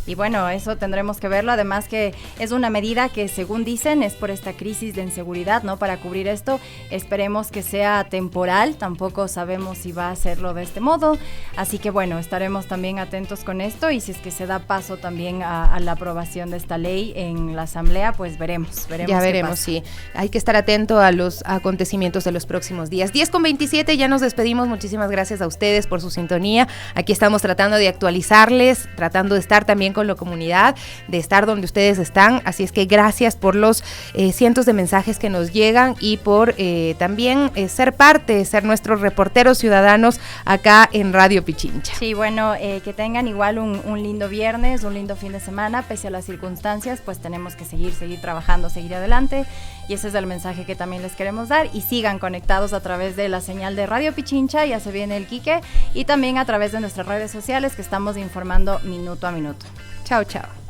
Y bueno, eso tendremos que verlo, además que es una medida que, según dicen, es por esta crisis de inseguridad, ¿no? Para cubrir esto, esperemos que sea temporal, tampoco sabemos si va a hacerlo de este modo, así que bueno, estaremos también atentos con esto, y si es que se da paso también a la aprobación de esta ley en la asamblea, pues veremos. Ya veremos, sí. Hay que estar atento a los acontecimientos de los próximos días. 10:27, ya nos despedimos, muchísimas gracias a ustedes por su sintonía. Aquí estamos tratando de actualizarles, tratando de estar también con la comunidad, de estar donde ustedes están, así es que gracias por los cientos de mensajes que nos llegan y por también ser parte, ser nuestros reporteros ciudadanos acá en Radio Pichincha. Sí, bueno, que tengan igual un lindo viernes, un lindo fin de semana, pese a las circunstancias, pues tenemos que seguir trabajando, seguir adelante, y ese es el mensaje que también les queremos dar, y sigan conectados a través de la señal de Radio Pichincha, ya se viene el Quique, y también a través de nuestras redes sociales, que estamos informando minuto a minuto. Chao, chao.